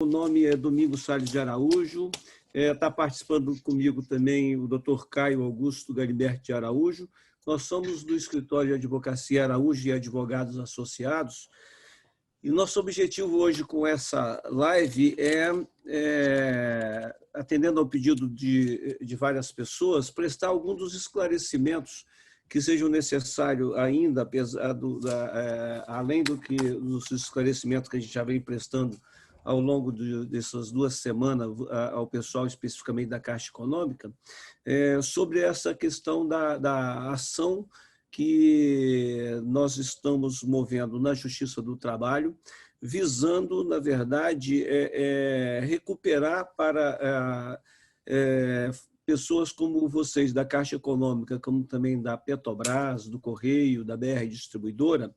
O nome é Domingos Salles de Araújo. Está participando comigo também o Dr. Caio Augusto Galimberti de Araújo. Nós somos do Escritório de Advocacia Araújo e Advogados Associados. E nosso objetivo hoje com essa live atendendo ao pedido de várias pessoas, prestar alguns dos esclarecimentos que sejam necessários ainda, além dos esclarecimentos que a gente já vem prestando ao longo dessas 2 semanas ao pessoal especificamente da Caixa Econômica, sobre essa questão da ação que nós estamos movendo na Justiça do Trabalho, visando, na verdade, recuperar para pessoas como vocês da Caixa Econômica, como também da Petrobras, do Correio, da BR Distribuidora,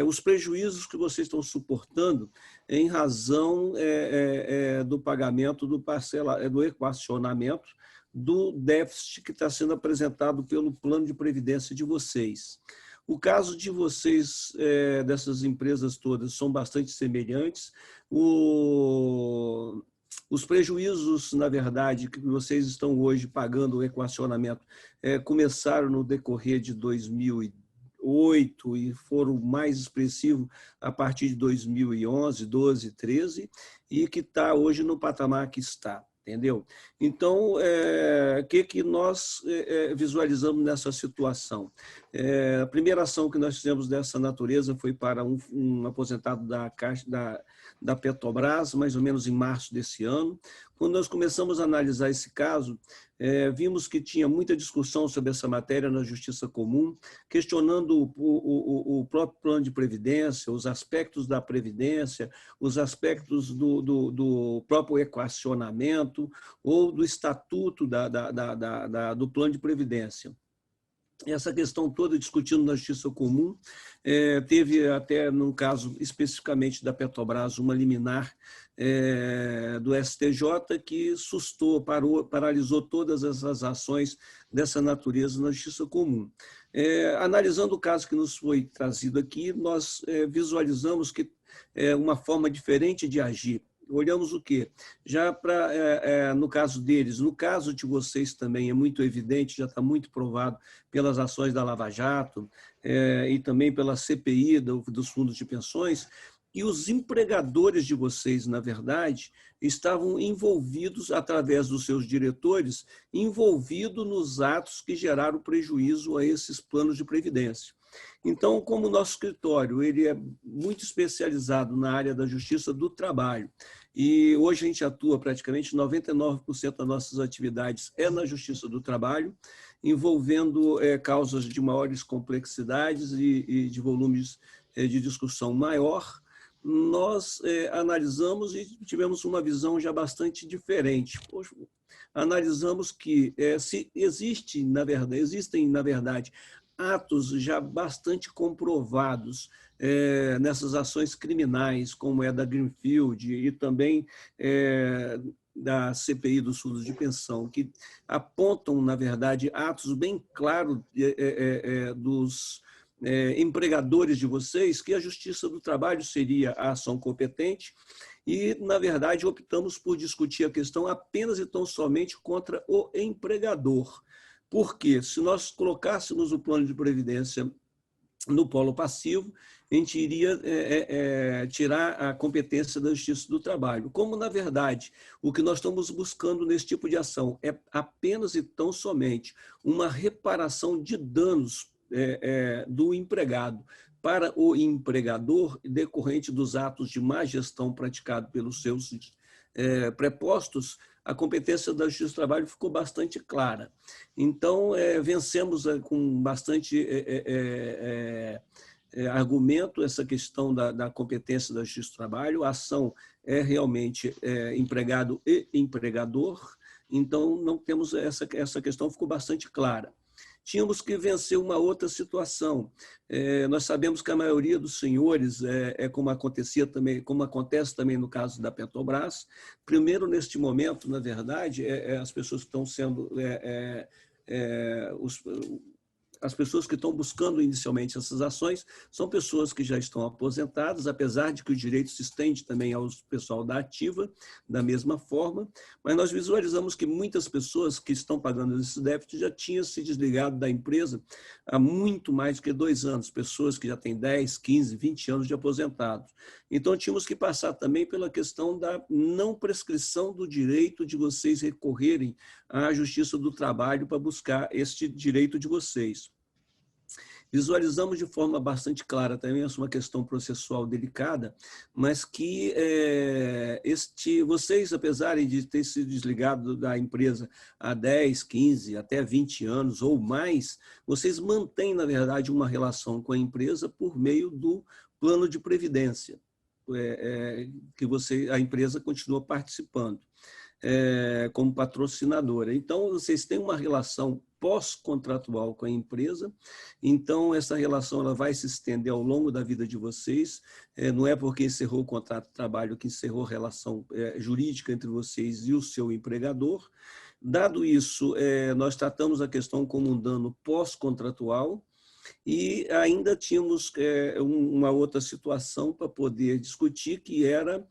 os prejuízos que vocês estão suportando em razão do pagamento do equacionamento do déficit que está sendo apresentado pelo plano de previdência de vocês. O caso de vocês, dessas empresas todas, são bastante semelhantes. Os prejuízos, na verdade, que vocês estão hoje pagando o equacionamento começaram no decorrer de 2008 e foram mais expressivos a partir de 2011, 12, 13, e que está hoje no patamar que está. Entendeu? Então, o que nós visualizamos nessa situação? A primeira ação que nós fizemos dessa natureza foi para um aposentado da Petrobras, mais ou menos em março desse ano. Quando nós começamos a analisar esse caso, vimos que tinha muita discussão sobre essa matéria na Justiça Comum, questionando o próprio plano de previdência, os aspectos da previdência, os aspectos do próprio equacionamento ou do estatuto do plano de previdência. Essa questão toda discutindo na Justiça Comum, teve até, num caso especificamente da Petrobras, uma liminar do STJ que paralisou todas essas ações dessa natureza na Justiça Comum. Analisando o caso que nos foi trazido aqui, nós visualizamos que uma forma diferente de agir. Olhamos o quê? Já no caso deles, no caso de vocês também é muito evidente, já está muito provado pelas ações da Lava Jato e também pela CPI dos fundos de pensões, e os empregadores de vocês, na verdade, estavam envolvidos, através dos seus diretores, envolvidos nos atos que geraram prejuízo a esses planos de previdência. Então, como o nosso escritório ele é muito especializado na área da Justiça do Trabalho, e hoje a gente atua praticamente 99% das nossas atividades na Justiça do Trabalho, envolvendo causas de maiores complexidades e de volumes de discussão maior, nós analisamos e tivemos uma visão já bastante diferente. Poxa, analisamos que existem, na verdade, atos já bastante comprovados nessas ações criminais, como da Greenfield e também da CPI dos fundos de pensão, que apontam, na verdade, atos bem claros dos empregadores de vocês, que a Justiça do Trabalho seria a ação competente, e, na verdade, optamos por discutir a questão apenas e tão somente contra o empregador. Porque se nós colocássemos o plano de previdência no polo passivo, a gente iria tirar a competência da Justiça do Trabalho. Como, na verdade, o que nós estamos buscando nesse tipo de ação é apenas e tão somente uma reparação de danos do empregado para o empregador, decorrente dos atos de má gestão praticado pelos seus prepostos, a competência da Justiça do Trabalho ficou bastante clara. Então, vencemos com bastante argumento essa questão da competência da Justiça do Trabalho. A ação é realmente empregado e empregador, então não temos essa questão, ficou bastante clara. Tínhamos que vencer uma outra situação. Nós sabemos que a maioria dos senhores, como acontece também no caso da Petrobras, primeiro, neste momento, na verdade, as pessoas que estão sendo as pessoas que estão buscando inicialmente essas ações são pessoas que já estão aposentadas, apesar de que o direito se estende também ao pessoal da ativa, da mesma forma, mas nós visualizamos que muitas pessoas que estão pagando esse déficit já tinham se desligado da empresa há muito mais do que 2 anos, pessoas que já têm 10, 15, 20 anos de aposentados. Então, tínhamos que passar também pela questão da não prescrição do direito de vocês recorrerem à Justiça do Trabalho para buscar este direito de vocês. Visualizamos de forma bastante clara também, essa é uma questão processual delicada, mas que vocês, apesar de ter se desligado da empresa há 10, 15, até 20 anos ou mais, vocês mantêm, na verdade, uma relação com a empresa por meio do plano de previdência, que a empresa continua participando como patrocinadora. Então, vocês têm uma relação pós-contratual com a empresa, então essa relação ela vai se estender ao longo da vida de vocês, não é porque encerrou o contrato de trabalho que encerrou a relação jurídica entre vocês e o seu empregador. Dado isso, nós tratamos a questão como um dano pós-contratual, e ainda tínhamos uma outra situação para poder discutir, que era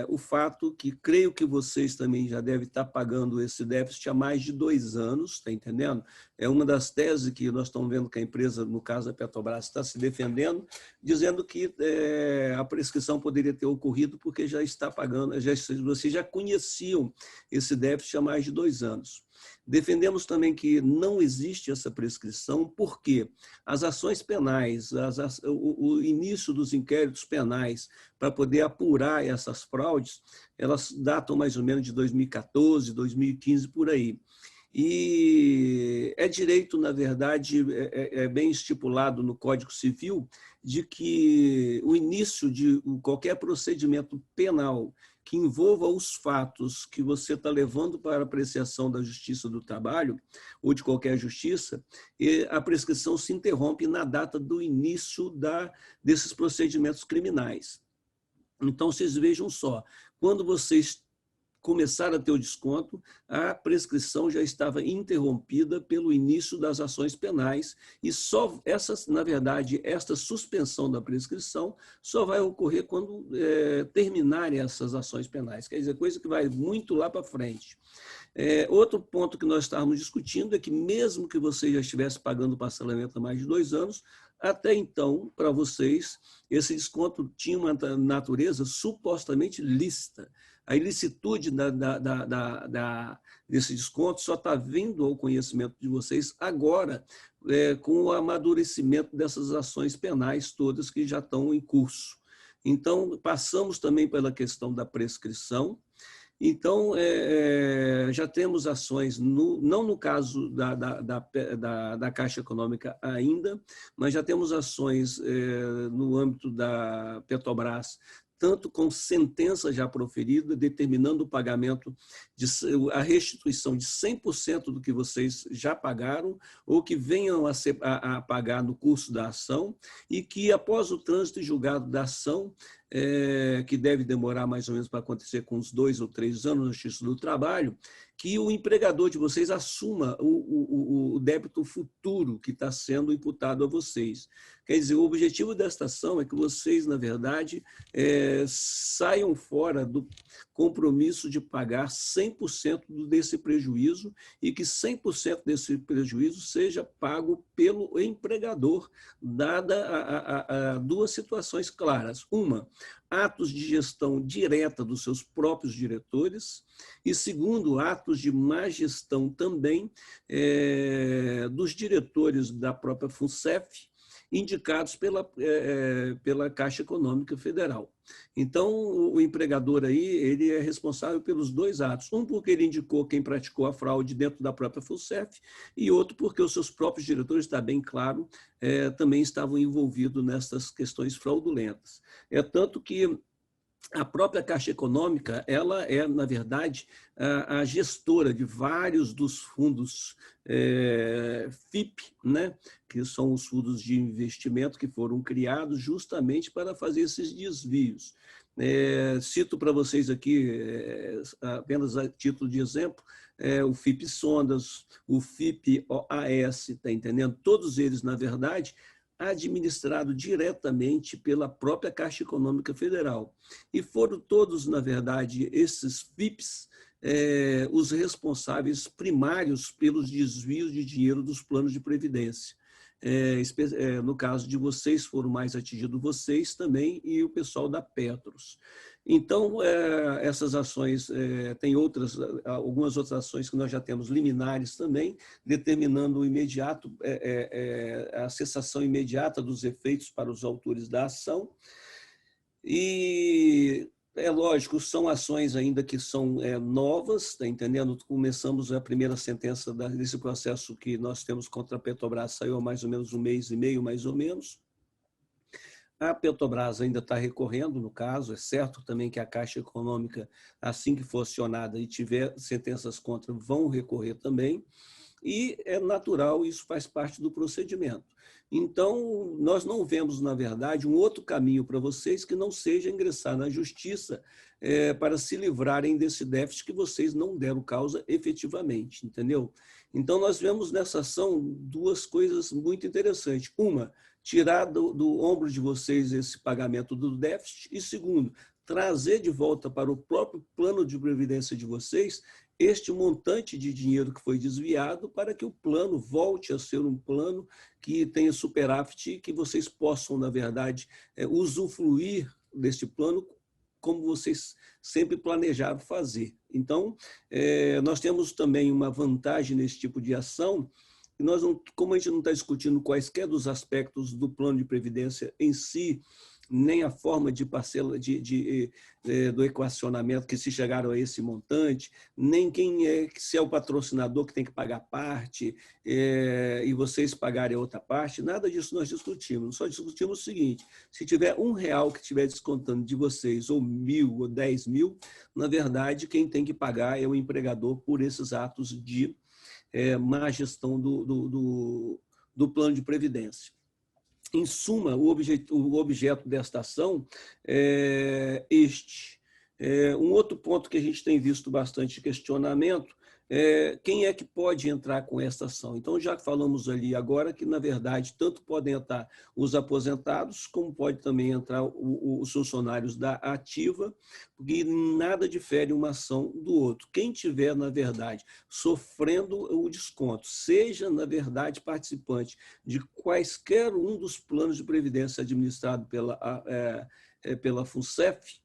o fato que creio que vocês também já devem estar pagando esse déficit há mais de 2 anos, está entendendo? É uma das teses que nós estamos vendo que a empresa, no caso a Petrobras, está se defendendo, dizendo que a prescrição poderia ter ocorrido porque já está pagando, vocês já conheciam esse déficit há mais de 2 anos. Defendemos também que não existe essa prescrição, porque as ações penais, o início dos inquéritos penais para poder apurar essas fraudes, elas datam mais ou menos de 2014, 2015, por aí. E é direito, na verdade, bem estipulado no Código Civil, de que o início de qualquer procedimento penal que envolva os fatos que você está levando para a apreciação da Justiça do Trabalho, ou de qualquer justiça, a prescrição se interrompe na data do início desses procedimentos criminais. Então, vocês vejam só, quando vocês começaram a ter o desconto, a prescrição já estava interrompida pelo início das ações penais e só na verdade, esta suspensão da prescrição só vai ocorrer quando terminarem essas ações penais, quer dizer, coisa que vai muito lá para frente. Outro ponto que nós estávamos discutindo é que mesmo que você já estivesse pagando parcelamento há mais de 2 anos, até então, para vocês, esse desconto tinha uma natureza supostamente lícita. A ilicitude desse desconto só está vindo ao conhecimento de vocês agora, com o amadurecimento dessas ações penais todas que já estão em curso. Então, passamos também pela questão da prescrição. Então, já temos ações, não no caso da Caixa Econômica ainda, mas já temos ações no âmbito da Petrobras, tanto com sentença já proferida, determinando o pagamento, a restituição de 100% do que vocês já pagaram ou que venham a pagar no curso da ação e que, após o trânsito e julgado da ação, que deve demorar mais ou menos para acontecer com uns 2 ou 3 anos na Justiça do Trabalho, que o empregador de vocês assuma o débito futuro que está sendo imputado a vocês. Quer dizer, o objetivo desta ação é que vocês, na verdade, saiam fora do compromisso de pagar 100% desse prejuízo e que 100% desse prejuízo seja pago pelo empregador, dada duas situações claras. Uma, atos de gestão direta dos seus próprios diretores e, segundo, atos de má gestão também dos diretores da própria FUNCEF, indicados pela Caixa Econômica Federal. Então, o empregador aí, ele é responsável pelos 2 atos. Um porque ele indicou quem praticou a fraude dentro da própria FUNCEF e outro porque os seus próprios diretores, está bem claro, também estavam envolvidos nessas questões fraudulentas. Tanto que a própria Caixa Econômica, ela é, na verdade, a gestora de vários dos fundos FIP, né? Que são os fundos de investimento que foram criados justamente para fazer esses desvios. Cito para vocês aqui, apenas a título de exemplo, o FIP Sondas, o FIP OAS, está entendendo? Todos eles, na verdade, administrados diretamente pela própria Caixa Econômica Federal. E foram todos, na verdade, esses FIPs, os responsáveis primários pelos desvios de dinheiro dos planos de previdência. No caso de vocês, foram mais atingidos vocês também e o pessoal da Petros. Então, essas ações, tem algumas outras ações que nós já temos liminares também, determinando a cessação imediata dos efeitos para os autores da ação. E é lógico, são ações ainda que são novas, está entendendo? Começamos a primeira sentença desse processo que nós temos contra a Petrobras, saiu há mais ou menos um mês e meio, mais ou menos. A Petrobras ainda está recorrendo, no caso, é certo também que a Caixa Econômica, assim que for acionada e tiver sentenças contra, vão recorrer também, e é natural, isso faz parte do procedimento. Então, nós não vemos, na verdade, um outro caminho para vocês que não seja ingressar na justiça para se livrarem desse déficit que vocês não deram causa efetivamente, entendeu? Então, nós vemos nessa ação duas coisas muito interessantes. Uma, tirar do ombro de vocês esse pagamento do déficit, e segundo, trazer de volta para o próprio plano de previdência de vocês este montante de dinheiro que foi desviado para que o plano volte a ser um plano que tenha superávit e que vocês possam, na verdade, usufruir deste plano como vocês sempre planejaram fazer. Então, nós temos também uma vantagem nesse tipo de ação, e nós não, como a gente não está discutindo quaisquer dos aspectos do plano de previdência em si, nem a forma de parcela do equacionamento que se chegaram a esse montante, nem se é o patrocinador que tem que pagar parte e vocês pagarem a outra parte, nada disso nós discutimos. Só discutimos o seguinte: se tiver R$1 que estiver descontando de vocês, ou 1.000 ou 10.000, na verdade, quem tem que pagar é o empregador por esses atos de má gestão do plano de previdência. Em suma, o objeto desta ação é este. Um outro ponto que a gente tem visto bastante questionamento é quem é que pode entrar com esta ação. Então, já falamos ali agora que, na verdade, tanto podem entrar os aposentados, como pode também entrar os funcionários da ativa, porque nada difere uma ação do outro. Quem tiver, na verdade, sofrendo o desconto, seja, na verdade, participante de quaisquer um dos planos de previdência administrado pela FUNCEF,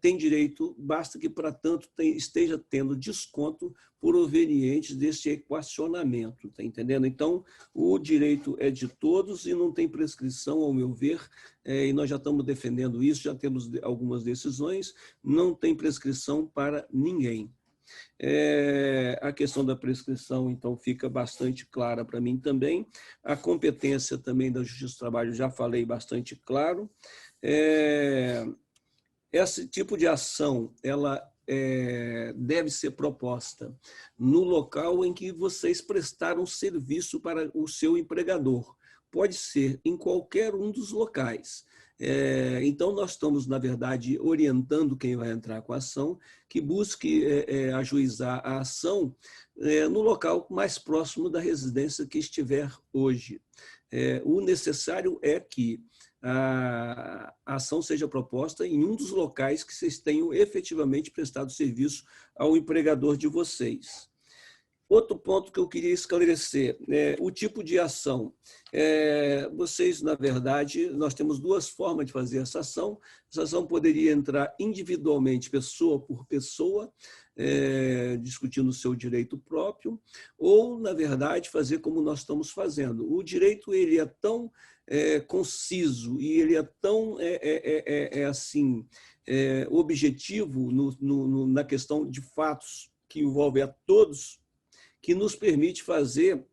tem direito, basta que, para tanto, esteja tendo desconto provenientes deste equacionamento, está entendendo? Então, o direito é de todos e não tem prescrição, ao meu ver, e nós já estamos defendendo isso, já temos algumas decisões, não tem prescrição para ninguém. A questão da prescrição, então, fica bastante clara para mim também. A competência também da Justiça do Trabalho, já falei bastante claro. Esse tipo de ação, ela deve ser proposta no local em que vocês prestaram serviço para o seu empregador. Pode ser em qualquer um dos locais. Então, nós estamos, na verdade, orientando quem vai entrar com a ação que busque ajuizar a ação no local mais próximo da residência que estiver hoje. O necessário é que a ação seja proposta em um dos locais que vocês tenham efetivamente prestado serviço ao empregador de vocês. Outro ponto que eu queria esclarecer, o tipo de ação. Vocês, na verdade, nós temos duas formas de fazer essa ação. Essa ação poderia entrar individualmente, pessoa por pessoa, discutindo o seu direito próprio, ou, na verdade, fazer como nós estamos fazendo. O direito ele é tão conciso e ele é tão assim, objetivo na questão de fatos que envolve a todos, que nos permite fazer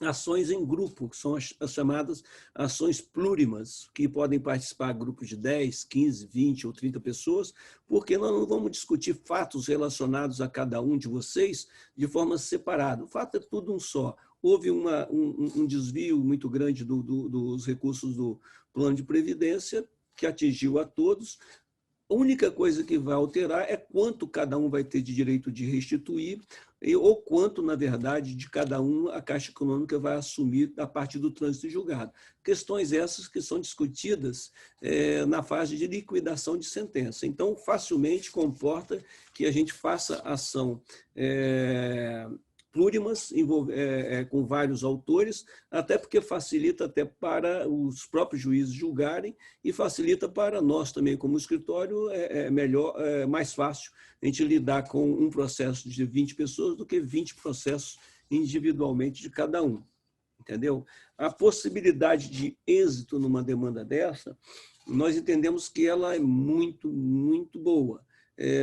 ações em grupo, que são as chamadas ações plurimas, que podem participar grupos de 10, 15, 20 ou 30 pessoas, porque nós não vamos discutir fatos relacionados a cada um de vocês de forma separada. O fato é tudo um só. Houve um desvio muito grande dos recursos do plano de previdência, que atingiu a todos. A única coisa que vai alterar é quanto cada um vai ter de direito de restituir ou quanto, na verdade, de cada um a Caixa Econômica vai assumir a partir do trânsito julgado. Questões essas que são discutidas na fase de liquidação de sentença. Então, facilmente comporta que a gente faça ação plurimas, com vários autores, até porque facilita até para os próprios juízes julgarem e facilita para nós também, como escritório, mais fácil a gente lidar com um processo de 20 pessoas do que 20 processos individualmente de cada um, entendeu? A possibilidade de êxito numa demanda dessa, nós entendemos que ela é muito, muito boa.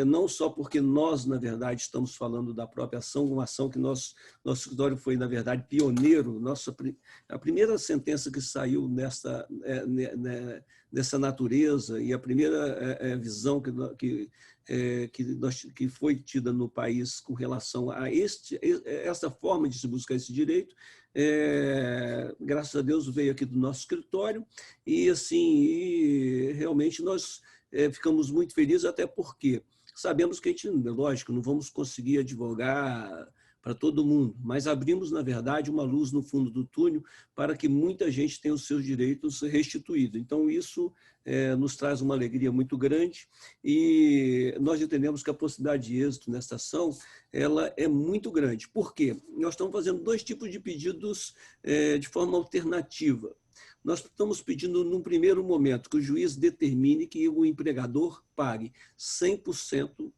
Não só porque nós, na verdade, estamos falando da própria ação, uma ação que nosso escritório foi, na verdade, pioneiro. A primeira sentença que saiu dessa natureza e a primeira visão que foi tida no país com relação a essa forma de se buscar esse direito, graças a Deus veio aqui do nosso escritório e, assim, realmente nós ficamos muito felizes, até porque sabemos que a gente, lógico, não vamos conseguir advogar para todo mundo, mas abrimos, na verdade, uma luz no fundo do túnel para que muita gente tenha os seus direitos restituídos. Então, isso nos traz uma alegria muito grande e nós entendemos que a possibilidade de êxito nesta ação ela é muito grande. Por quê? Nós estamos fazendo 2 tipos de pedidos de forma alternativa. Nós estamos pedindo, num primeiro momento, que o juiz determine que o empregador pague 100%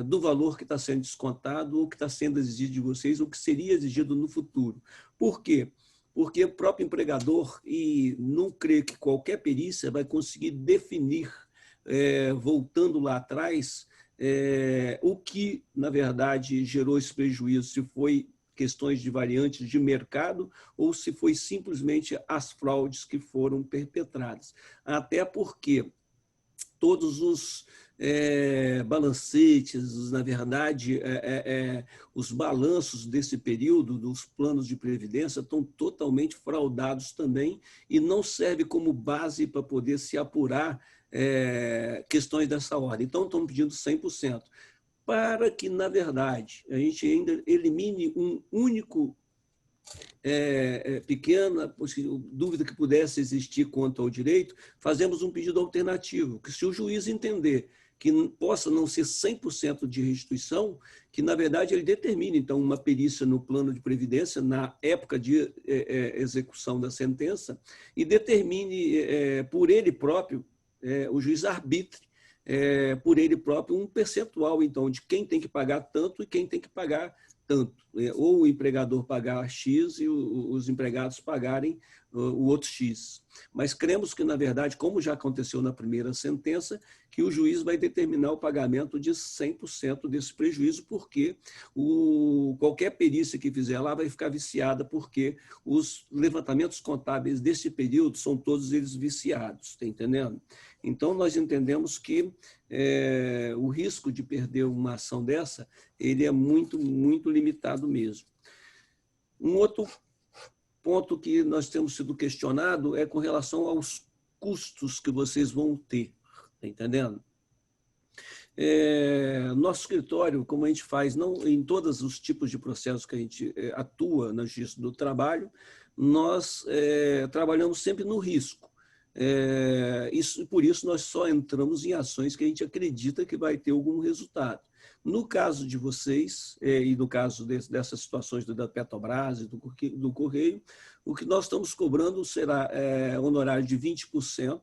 do valor que está sendo descontado ou que está sendo exigido de vocês ou que seria exigido no futuro. Por quê? Porque o próprio empregador, e não creio que qualquer perícia vai conseguir definir, voltando lá atrás, o que, na verdade, gerou esse prejuízo, se foi questões de variantes de mercado ou se foi simplesmente as fraudes que foram perpetradas. Até porque todos os balancetes, na verdade, os balanços desse período dos planos de previdência estão totalmente fraudados também e não serve como base para poder se apurar questões dessa ordem. Então, estamos pedindo 100%. Para que, na verdade, a gente ainda elimine um único pequena dúvida que pudesse existir quanto ao direito, fazemos um pedido alternativo, que se o juiz entender que possa não ser 100% de restituição, que, na verdade, ele determine, então, uma perícia no plano de previdência, na época de execução da sentença, e determine por ele próprio, o juiz arbitre, por ele próprio, um percentual, então, de quem tem que pagar tanto e quem tem que pagar tanto. Ou o empregador pagar X e os empregados pagarem o outro X. Mas cremos que, na verdade, como já aconteceu na primeira sentença, que o juiz vai determinar o pagamento de 100% desse prejuízo, porque qualquer perícia que fizer lá vai ficar viciada, porque os levantamentos contábeis desse período são todos eles viciados, está entendendo? Então, nós entendemos que o risco de perder uma ação dessa, ele é muito, muito limitado mesmo. Um outro ponto que nós temos sido questionado é com relação aos custos que vocês vão ter, está entendendo? Nosso escritório, como a gente faz não em todos os tipos de processos que a gente atua na Justiça do Trabalho, nós trabalhamos sempre no risco. Por isso, nós só entramos em ações que a gente acredita que vai ter algum resultado. No caso de vocês, e no caso dessas situações da Petrobras e do Correio, o que nós estamos cobrando será honorário de 20%,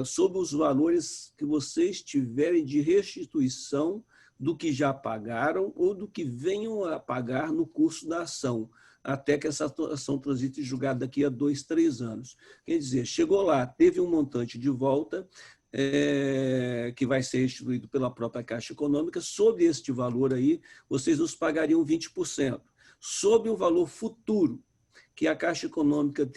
sobre os valores que vocês tiverem de restituição do que já pagaram ou do que venham a pagar no curso da ação, até que essa ação transite julgada daqui a 2, 3 anos. Quer dizer, chegou lá, teve um montante de volta, que vai ser restituído pela própria Caixa Econômica. Sobre este valor aí, vocês nos pagariam 20%. Sobre o valor futuro que a Caixa Econômica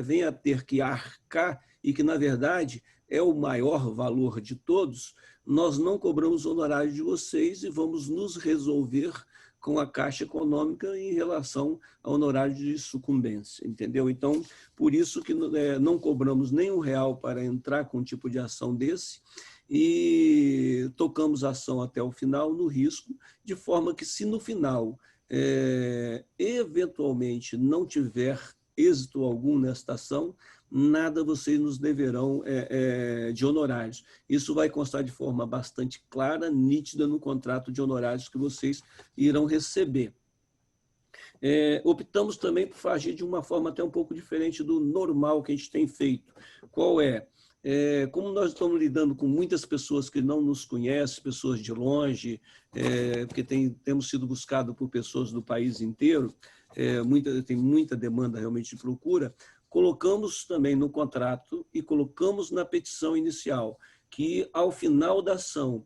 venha a ter que arcar e que, na verdade, é o maior valor de todos, nós não cobramos honorário de vocês e vamos nos resolver com a Caixa Econômica em relação ao honorário de sucumbência, entendeu? Então, por isso que não cobramos nem R$1 para entrar com um tipo de ação desse e tocamos a ação até o final no risco, de forma que se no final, eventualmente, não tiver êxito algum nesta ação, nada vocês nos deverão de honorários. Isso vai constar de forma bastante clara, nítida no contrato de honorários que vocês irão receber. Optamos também por agir de uma forma até um pouco diferente do normal que a gente tem feito. Qual é? Como nós estamos lidando com muitas pessoas que não nos conhecem, pessoas de longe, porque temos sido buscados por pessoas do país inteiro, tem muita demanda realmente de procura, colocamos também no contrato e colocamos na petição inicial que, ao final da ação,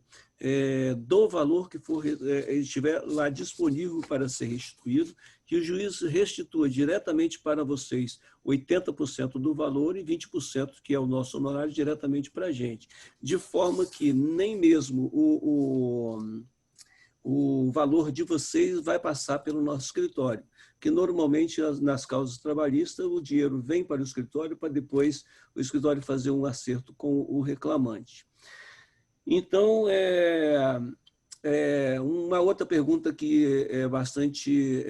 do valor que estiver lá disponível para ser restituído, que o juiz restitua diretamente para vocês 80% do valor e 20%, que é o nosso honorário, diretamente para a gente. De forma que nem mesmo o valor de vocês vai passar pelo nosso escritório, que normalmente nas causas trabalhistas o dinheiro vem para o escritório para depois o escritório fazer um acerto com o reclamante. Então, uma outra pergunta que é bastante...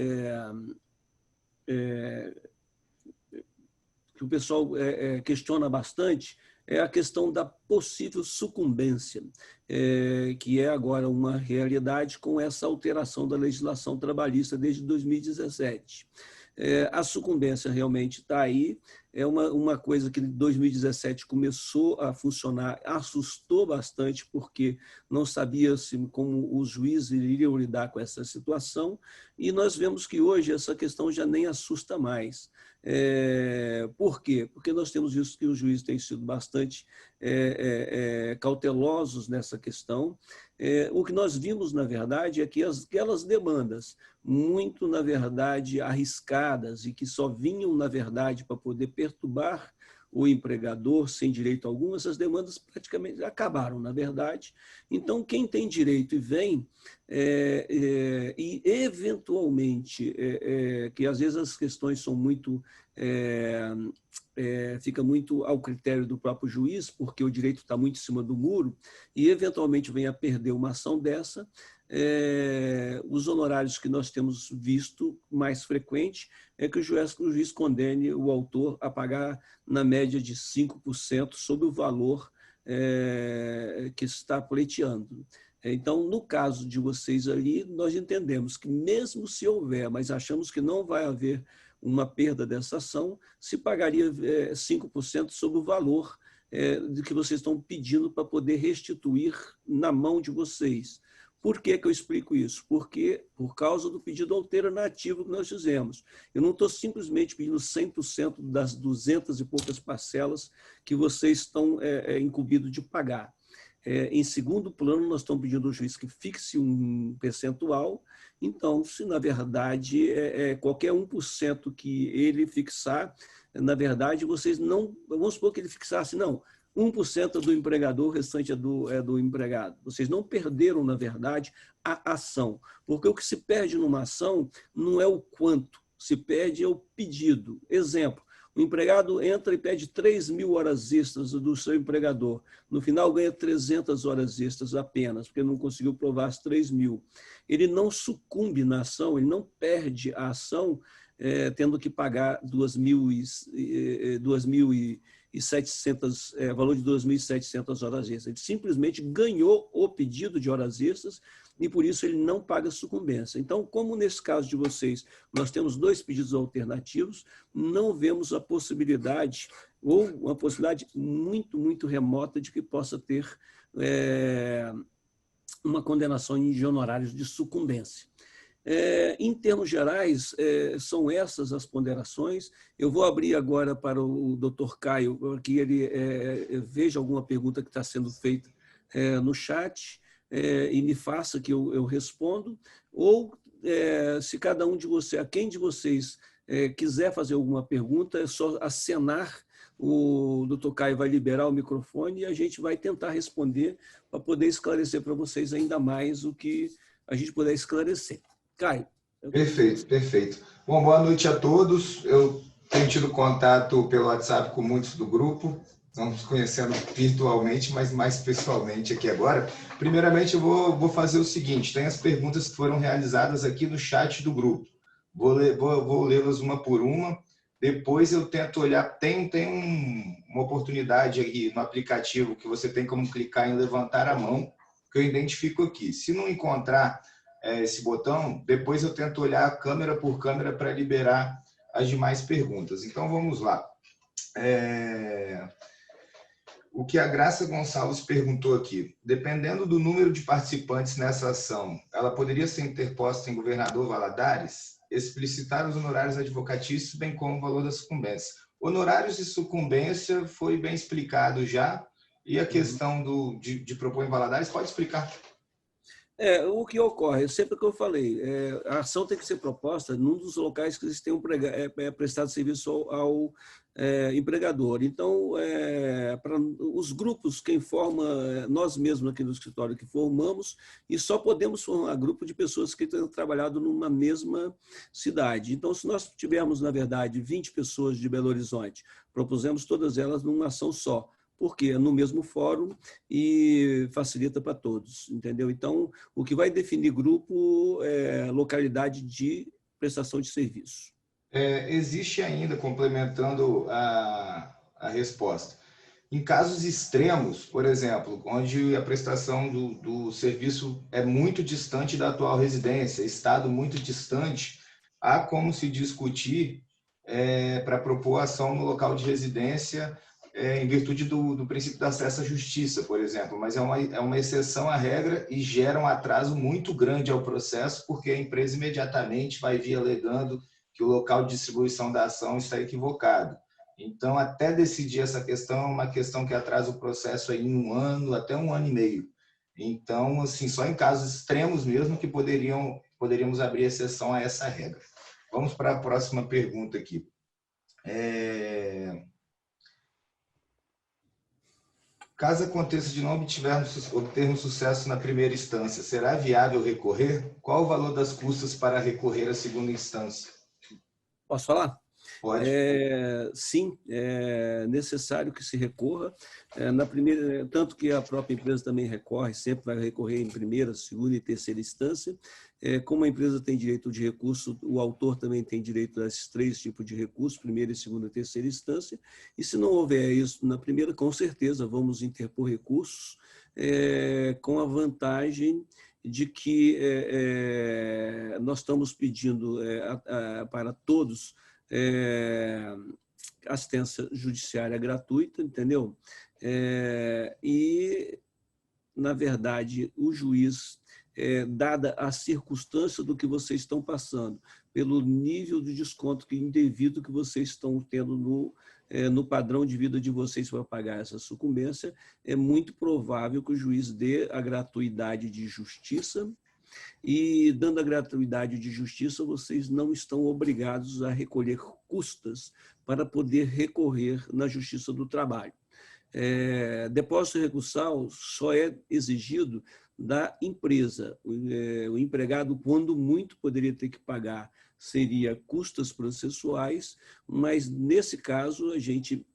que o pessoal questiona bastante é a questão da possível sucumbência, que é agora uma realidade com essa alteração da legislação trabalhista desde 2017. A sucumbência realmente está aí, é uma coisa que em 2017 começou a funcionar, assustou bastante, porque não sabia-se como os juízes iriam lidar com essa situação, e nós vemos que hoje essa questão já nem assusta mais. Por quê? Porque nós temos visto que os juízes têm sido bastante cautelosos nessa questão. O que nós vimos, na verdade, é que aquelas demandas muito, na verdade, arriscadas e que só vinham, na verdade, para poder perturbar o empregador sem direito algum, essas demandas praticamente acabaram, na verdade. Então, quem tem direito e vem, e eventualmente, que às vezes as questões são muito... fica muito ao critério do próprio juiz, porque o direito está muito em cima do muro, e eventualmente vem a perder uma ação dessa, os honorários que nós temos visto mais frequente é que o juiz condene o autor a pagar na média de 5% sobre o valor que está pleiteando. Então, no caso de vocês ali, nós entendemos que mesmo se houver, mas achamos que não vai haver uma perda dessa ação, se pagaria 5% sobre o valor de que vocês estão pedindo para poder restituir na mão de vocês. Por que eu explico isso? Porque, por causa do pedido alternativo que nós fizemos. Eu não estou simplesmente pedindo 100% das 200 e poucas parcelas que vocês estão incumbidos de pagar. Em segundo plano, nós estamos pedindo ao juiz que fixe um percentual. Então, se na verdade qualquer 1% que ele fixar, na verdade, vocês não... Vamos supor que ele fixasse, não, 1% do empregador, o restante é do empregado. Vocês não perderam, na verdade, a ação. Porque o que se perde numa ação não é o quanto, se perde é o pedido. Exemplo, o empregado entra e pede 3.000 horas extras do seu empregador. No final, ganha 300 horas extras apenas, porque não conseguiu provar as 3.000. Ele não sucumbe na ação, ele não perde a ação tendo que pagar 2.700, valor de 2.700 horas extras. Ele simplesmente ganhou o pedido de horas extras e, por isso, ele não paga sucumbência. Então, como nesse caso de vocês, nós temos 2 pedidos alternativos, não vemos a possibilidade, ou uma possibilidade muito, muito remota de que possa ter uma condenação de honorários de sucumbência. Em termos gerais, são essas as ponderações. Eu vou abrir agora para o Dr. Caio, para que ele veja alguma pergunta que está sendo feita no chat e me faça que eu respondo, ou se cada um de vocês, a quem de vocês quiser fazer alguma pergunta, é só acenar, o Dr. Caio vai liberar o microfone e a gente vai tentar responder para poder esclarecer para vocês ainda mais o que a gente puder esclarecer. Caio. Perfeito, perfeito. Bom, boa noite a todos. Eu tenho tido contato pelo WhatsApp com muitos do grupo. Estamos nos conhecendo virtualmente, mas mais pessoalmente aqui agora. Primeiramente, eu vou fazer o seguinte: tem as perguntas que foram realizadas aqui no chat do grupo. Vou lê-las uma por uma. Depois eu tento olhar. Uma oportunidade aqui no aplicativo que você tem como clicar em levantar a mão, que eu identifico aqui. Se não encontrar esse botão, depois eu tento olhar câmera por câmera para liberar as demais perguntas. Então, vamos lá. O que a Graça Gonçalves perguntou aqui: dependendo do número de participantes nessa ação, ela poderia ser interposta em Governador Valadares? Explicitar os honorários advocatícios, bem como o valor da sucumbência. Honorários e sucumbência foi bem explicado já, e a questão de propor em Valadares, pode explicar? O que ocorre, sempre que eu falei, a ação tem que ser proposta num dos locais que eles tenham prestado serviço ao empregador. Então, para os grupos, quem forma, nós mesmos aqui no escritório que formamos, e só podemos formar grupo de pessoas que tenham trabalhado numa mesma cidade. Então, se nós tivermos, na verdade, 20 pessoas de Belo Horizonte, propusemos todas elas numa ação só, porque é no mesmo fórum e facilita para todos, entendeu? Então, o que vai definir grupo é localidade de prestação de serviço. Existe ainda, complementando a resposta, em casos extremos, por exemplo, onde a prestação do serviço é muito distante da atual residência, estado muito distante, há como se discutir para propor ação no local de residência em virtude do princípio do acesso à justiça, por exemplo, mas é uma exceção à regra e gera um atraso muito grande ao processo, porque a empresa imediatamente vai vir alegando que o local de distribuição da ação está equivocado. Então, até decidir essa questão, é uma questão que atrasa o processo aí em 1 ano, até 1 ano e meio. Então, assim, só em casos extremos mesmo que poderíamos abrir exceção a essa regra. Vamos para a próxima pergunta aqui. Caso aconteça de não obtermos sucesso na primeira instância, será viável recorrer? Qual o valor das custas para recorrer à segunda instância? Posso falar? Pode. Sim, é necessário que se recorra. Na primeira, tanto que a própria empresa também recorre, sempre vai recorrer em primeira, segunda e terceira instância. Como a empresa tem direito de recurso, o autor também tem direito a esses 3 tipos de recurso, primeira, segunda e terceira instância. E se não houver isso na primeira, com certeza vamos interpor recursos com a vantagem de que nós estamos pedindo para todos assistência judiciária gratuita, entendeu? E, na verdade, o juiz, dada a circunstância do que vocês estão passando, pelo nível de desconto indevido que vocês estão tendo no padrão de vida de vocês para pagar essa sucumbência, é muito provável que o juiz dê a gratuidade de justiça. E, dando a gratuidade de justiça, vocês não estão obrigados a recolher custas para poder recorrer na Justiça do Trabalho. Depósito recursal só é exigido da empresa. O empregado, quando muito, poderia ter que pagar, seria custas processuais, mas, nesse caso, a gente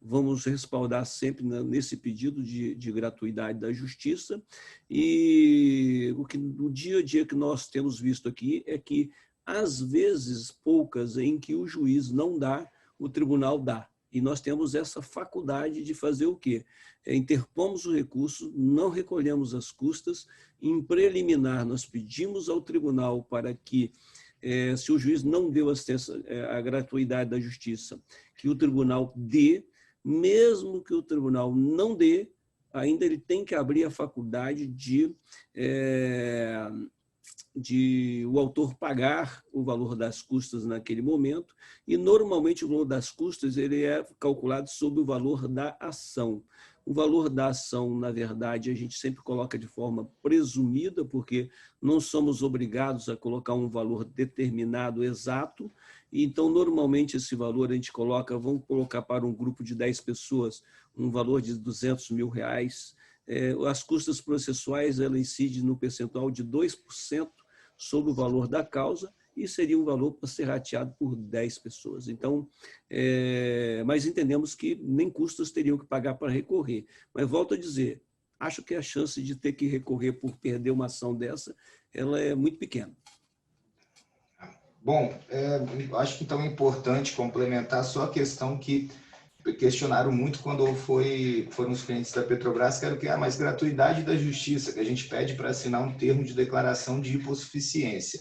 vamos respaldar sempre nesse pedido de gratuidade da justiça. E o dia a dia que nós temos visto aqui é que, às vezes, poucas em que o juiz não dá, o tribunal dá. E nós temos essa faculdade de fazer o quê? Interpomos o recurso, não recolhemos as custas, em preliminar nós pedimos ao tribunal para que, se o juiz não deu assistência à gratuidade da justiça, que o tribunal dê, mesmo que o tribunal não dê, ainda ele tem que abrir a faculdade de o autor pagar o valor das custas naquele momento, e normalmente o valor das custas ele é calculado sobre o valor da ação. O valor da ação, na verdade, a gente sempre coloca de forma presumida, porque não somos obrigados a colocar um valor determinado exato. Então, normalmente, esse valor a gente coloca, vamos colocar para um grupo de 10 pessoas, um valor de R$200 mil, as custas processuais ela incide no percentual de 2% sobre o valor da causa, e seria um valor para ser rateado por 10 pessoas. Então, mas entendemos que nem custas teriam que pagar para recorrer. Mas volto a dizer, acho que a chance de ter que recorrer por perder uma ação dessa, ela é muito pequena. Bom, acho que então é importante complementar só a questão que questionaram muito quando foram os clientes da Petrobras, que era o que? Mas gratuidade da justiça, que a gente pede para assinar um termo de declaração de hipossuficiência.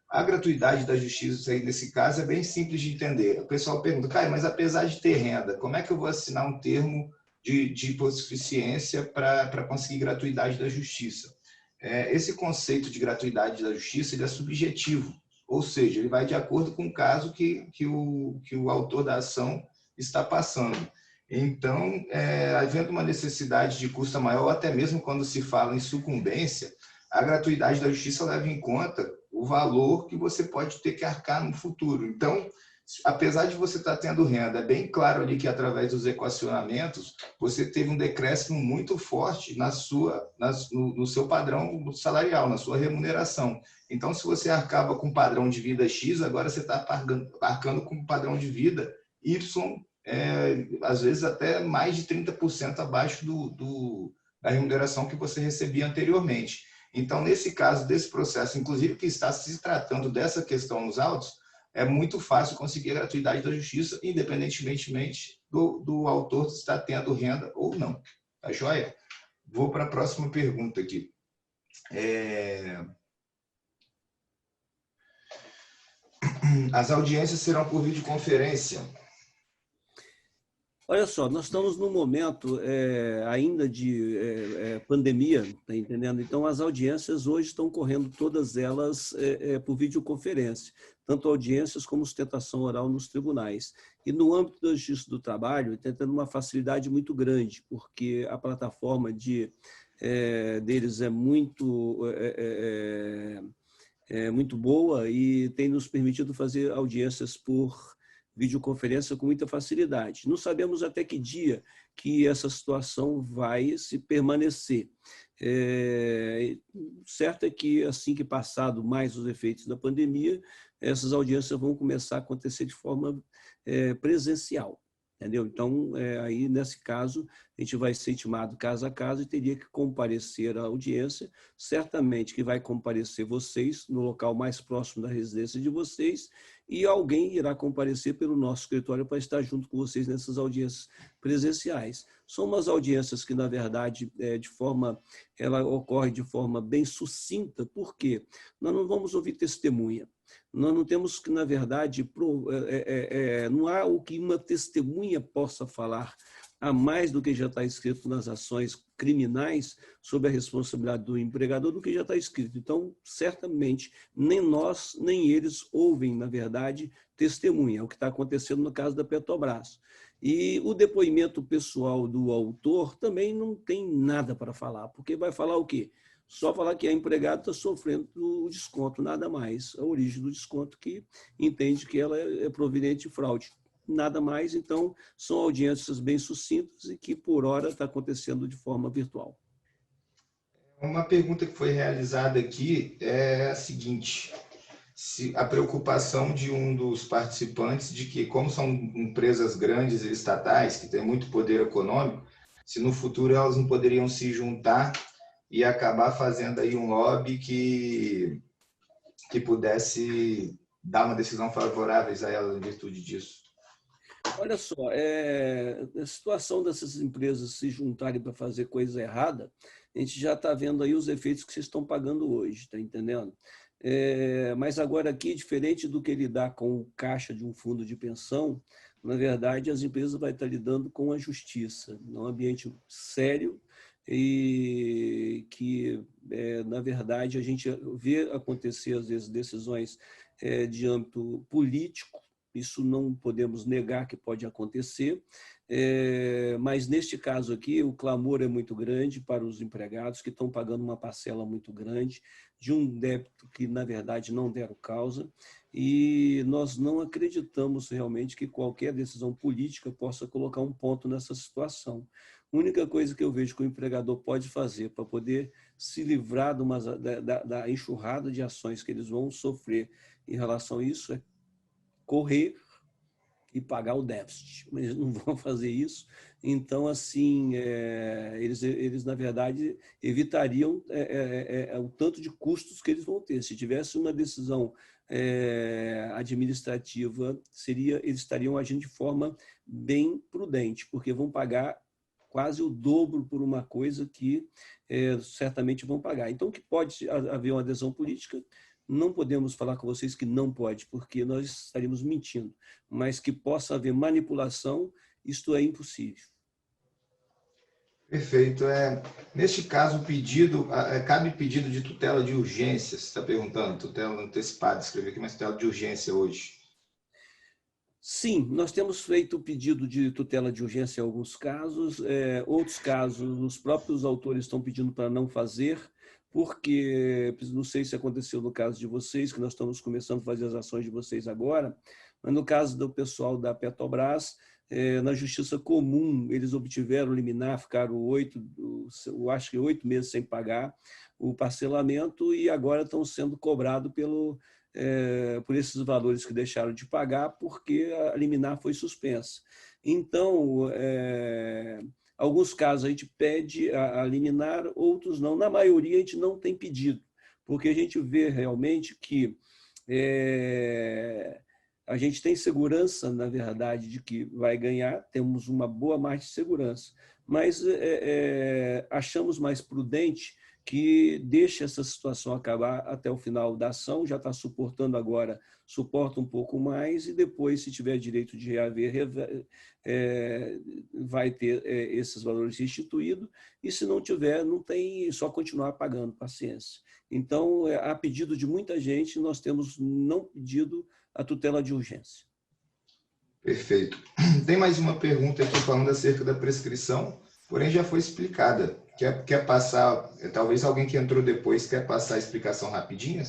A gratuidade da justiça, aí, nesse caso, é bem simples de entender. O pessoal pergunta, Caio, mas apesar de ter renda, como é que eu vou assinar um termo de hipossuficiência para conseguir gratuidade da justiça? Esse conceito de gratuidade da justiça ele é subjetivo, ou seja, ele vai de acordo com o caso que o autor da ação está passando. Então, havendo uma necessidade de custo maior, ou até mesmo quando se fala em sucumbência, a gratuidade da justiça leva em conta o valor que você pode ter que arcar no futuro. Então, apesar de você estar tendo renda, é bem claro ali que através dos equacionamentos, você teve um decréscimo muito forte no seu padrão salarial, na sua remuneração. Então, se você arcava com um padrão de vida X, agora você está arcando com um padrão de vida Y, às vezes até mais de 30% abaixo da remuneração que você recebia anteriormente. Então, nesse caso desse processo, inclusive que está se tratando dessa questão nos autos, é muito fácil conseguir a gratuidade da justiça, independentemente do autor estar tendo renda ou não. Tá joia? Vou para a próxima pergunta aqui. As audiências serão por videoconferência? Olha só, nós estamos num momento ainda de pandemia, tá entendendo? Então, as audiências hoje estão correndo todas elas por videoconferência, tanto audiências como sustentação oral nos tribunais. E no âmbito da Justiça do Trabalho, está tendo uma facilidade muito grande, porque a plataforma deles é muito boa e tem nos permitido fazer audiências por videoconferência com muita facilidade. Não sabemos até que dia que essa situação vai se permanecer. Certo é que, assim que passado mais os efeitos da pandemia, essas audiências vão começar a acontecer de forma presencial. Entendeu? Então, aí, nesse caso, a gente vai ser intimado caso a caso e teria que comparecer à audiência. Certamente que vai comparecer vocês no local mais próximo da residência de vocês e alguém irá comparecer pelo nosso escritório para estar junto com vocês nessas audiências presenciais. São umas audiências que, na verdade, ela ocorre de forma bem sucinta, porque nós não vamos ouvir testemunha. Nós não temos que, na verdade, não há o que uma testemunha possa falar a mais do que já está escrito nas ações criminais sob a responsabilidade do empregador do que já está escrito. Então, certamente, nem nós, nem eles ouvem, na verdade, testemunha, é o que está acontecendo no caso da Petrobras. E o depoimento pessoal do autor também não tem nada para falar, porque vai falar o quê? Só falar que a empregada está sofrendo o desconto, nada mais. A origem do desconto que entende que ela é proveniente de fraude. Nada mais, então, são audiências bem sucintas e que, por hora, está acontecendo de forma virtual. Uma pergunta que foi realizada aqui é a seguinte: se a preocupação de um dos participantes de que, como são empresas grandes e estatais, que têm muito poder econômico, se no futuro elas não poderiam se juntar e acabar fazendo aí um lobby que pudesse dar uma decisão favorável a elas em virtude disso. Olha só, a situação dessas empresas se juntarem para fazer coisa errada, a gente já está vendo aí os efeitos que vocês estão pagando hoje, está entendendo? Mas agora aqui, diferente do que lidar com o caixa de um fundo de pensão, na verdade, as empresas vão estar lidando com a justiça, num ambiente sério e que, na verdade, a gente vê acontecer, às vezes, decisões de âmbito político. Isso não podemos negar que pode acontecer, Mas, neste caso aqui, o clamor é muito grande para os empregados que estão pagando uma parcela muito grande de um débito que, na verdade, não deram causa, e nós não acreditamos realmente que qualquer decisão política possa colocar um ponto nessa situação. A única coisa que eu vejo que o empregador pode fazer para poder se livrar da enxurrada de ações que eles vão sofrer em relação a isso é correr e pagar o déficit, mas eles não vão fazer isso. Então, assim, eles na verdade, evitariam o tanto de custos que eles vão ter. Se tivesse uma decisão administrativa, eles estariam agindo de forma bem prudente, porque vão pagar quase o dobro por uma coisa que certamente vão pagar. Então, que pode haver uma adesão política, não podemos falar com vocês que não pode, porque nós estaríamos mentindo, mas que possa haver manipulação, isto é impossível. Perfeito. Neste caso, cabe pedido de tutela de urgência, você está perguntando, tutela antecipada, escrevi aqui, mas tutela de urgência hoje. Sim, nós temos feito o pedido de tutela de urgência em alguns casos, outros casos, os próprios autores estão pedindo para não fazer, porque, não sei se aconteceu no caso de vocês, que nós estamos começando a fazer as ações de vocês agora, mas no caso do pessoal da Petrobras, na Justiça Comum, eles obtiveram liminar, ficaram acho que 8 meses sem pagar o parcelamento e agora estão sendo cobrados por esses valores que deixaram de pagar, porque a liminar foi suspensa. Então, alguns casos a gente pede a liminar, outros não. Na maioria, a gente não tem pedido, porque a gente vê realmente que a gente tem segurança, na verdade, de que vai ganhar, temos uma boa margem de segurança, mas achamos mais prudente que deixe essa situação acabar até o final da ação, já está suportando agora, suporta um pouco mais, e depois, se tiver direito de reaver, vai ter esses valores restituídos, e se não tiver, não tem, só continuar pagando, paciência. Então, a pedido de muita gente, nós temos não pedido a tutela de urgência. Perfeito. Tem mais uma pergunta aqui falando acerca da prescrição, porém já foi explicada. Quer passar, talvez alguém que entrou depois quer passar a explicação rapidinha?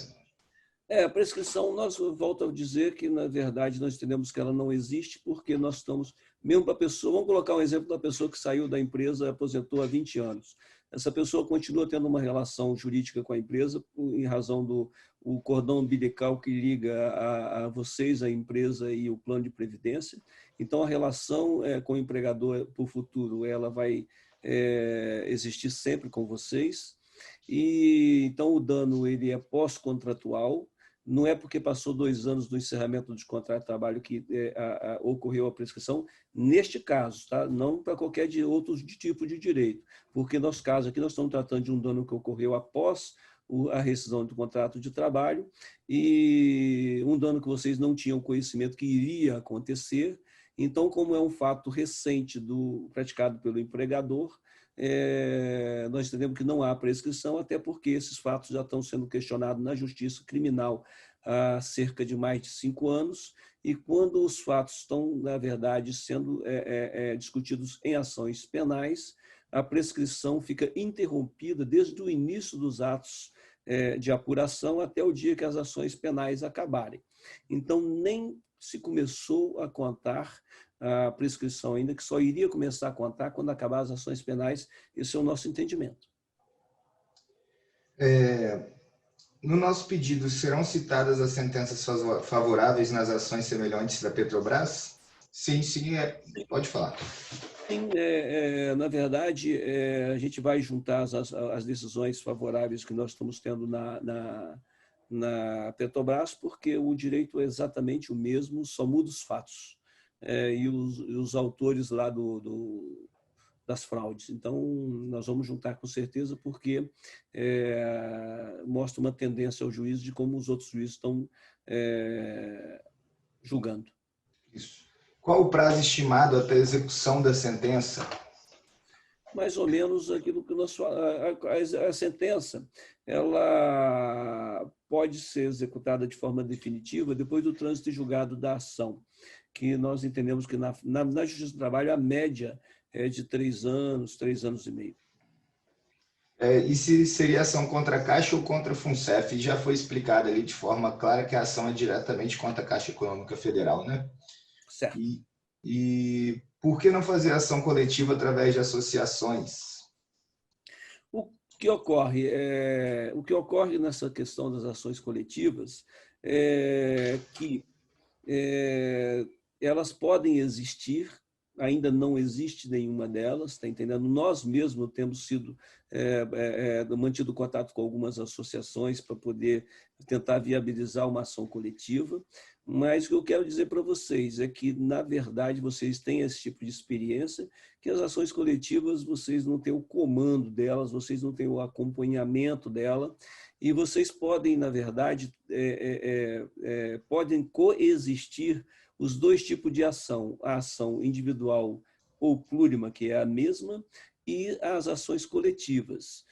A prescrição, nós volto a dizer que, na verdade, nós entendemos que ela não existe, porque nós estamos, mesmo para a pessoa, vamos colocar um exemplo da pessoa que saiu da empresa e aposentou há 20 anos. Essa pessoa continua tendo uma relação jurídica com a empresa, em razão do cordão umbilical que liga a vocês, a empresa e o plano de previdência. Então, a relação com o empregador para o futuro, ela vai existir sempre com vocês. E então o dano ele é pós-contratual, não é porque passou 2 anos do encerramento de contrato de trabalho que ocorreu a prescrição, neste caso, tá? Não para qualquer outro tipo de direito, porque no nosso caso aqui nós estamos tratando de um dano que ocorreu após a rescisão do contrato de trabalho e um dano que vocês não tinham conhecimento que iria acontecer. Então, como é um fato recente praticado pelo empregador, nós entendemos que não há prescrição, até porque esses fatos já estão sendo questionados na justiça criminal há cerca de mais de 5 anos, e quando os fatos estão, na verdade, sendo discutidos em ações penais, a prescrição fica interrompida desde o início dos atos de apuração até o dia que as ações penais acabarem. Então, nem se começou a contar a prescrição ainda, que só iria começar a contar quando acabar as ações penais. Esse é o nosso entendimento. No nosso pedido, serão citadas as sentenças favoráveis nas ações semelhantes da Petrobras? Sim, pode falar. Sim, na verdade, a gente vai juntar as decisões favoráveis que nós estamos tendo na Petrobras, porque o direito é exatamente o mesmo, só muda os fatos. E os autores lá das fraudes. Então, nós vamos juntar com certeza, porque mostra uma tendência ao juízo de como os outros juízes estão julgando. Isso. Qual o prazo estimado até a execução da sentença? Mais ou menos aquilo que nós falamos. A sentença ela pode ser executada de forma definitiva depois do trânsito e julgado da ação. que nós entendemos que na Justiça do Trabalho a média é de 3 anos e meio. E se seria ação contra a Caixa ou contra a FUNCEF? Já foi explicado ali de forma clara que a ação é diretamente contra a Caixa Econômica Federal, né? Certo. E por que não fazer ação coletiva através de associações? O que ocorre nessa questão das ações coletivas é que elas podem existir, ainda não existe nenhuma delas, está entendendo? Nós mesmos temos sido mantido contato com algumas associações para poder tentar viabilizar uma ação coletiva, mas o que eu quero dizer para vocês é que, na verdade, vocês têm esse tipo de experiência, que as ações coletivas, vocês não têm o comando delas, vocês não têm o acompanhamento dela, e vocês podem, na verdade, podem coexistir os dois tipos de ação, a ação individual ou plurima, que é a mesma, e as ações coletivas,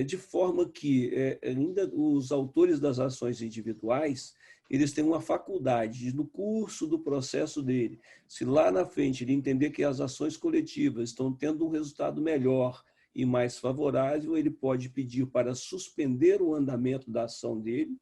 de forma que ainda os autores das ações individuais, eles têm uma faculdade de, no curso do processo dele, se lá na frente ele entender que as ações coletivas estão tendo um resultado melhor e mais favorável, ele pode pedir para suspender o andamento da ação dele,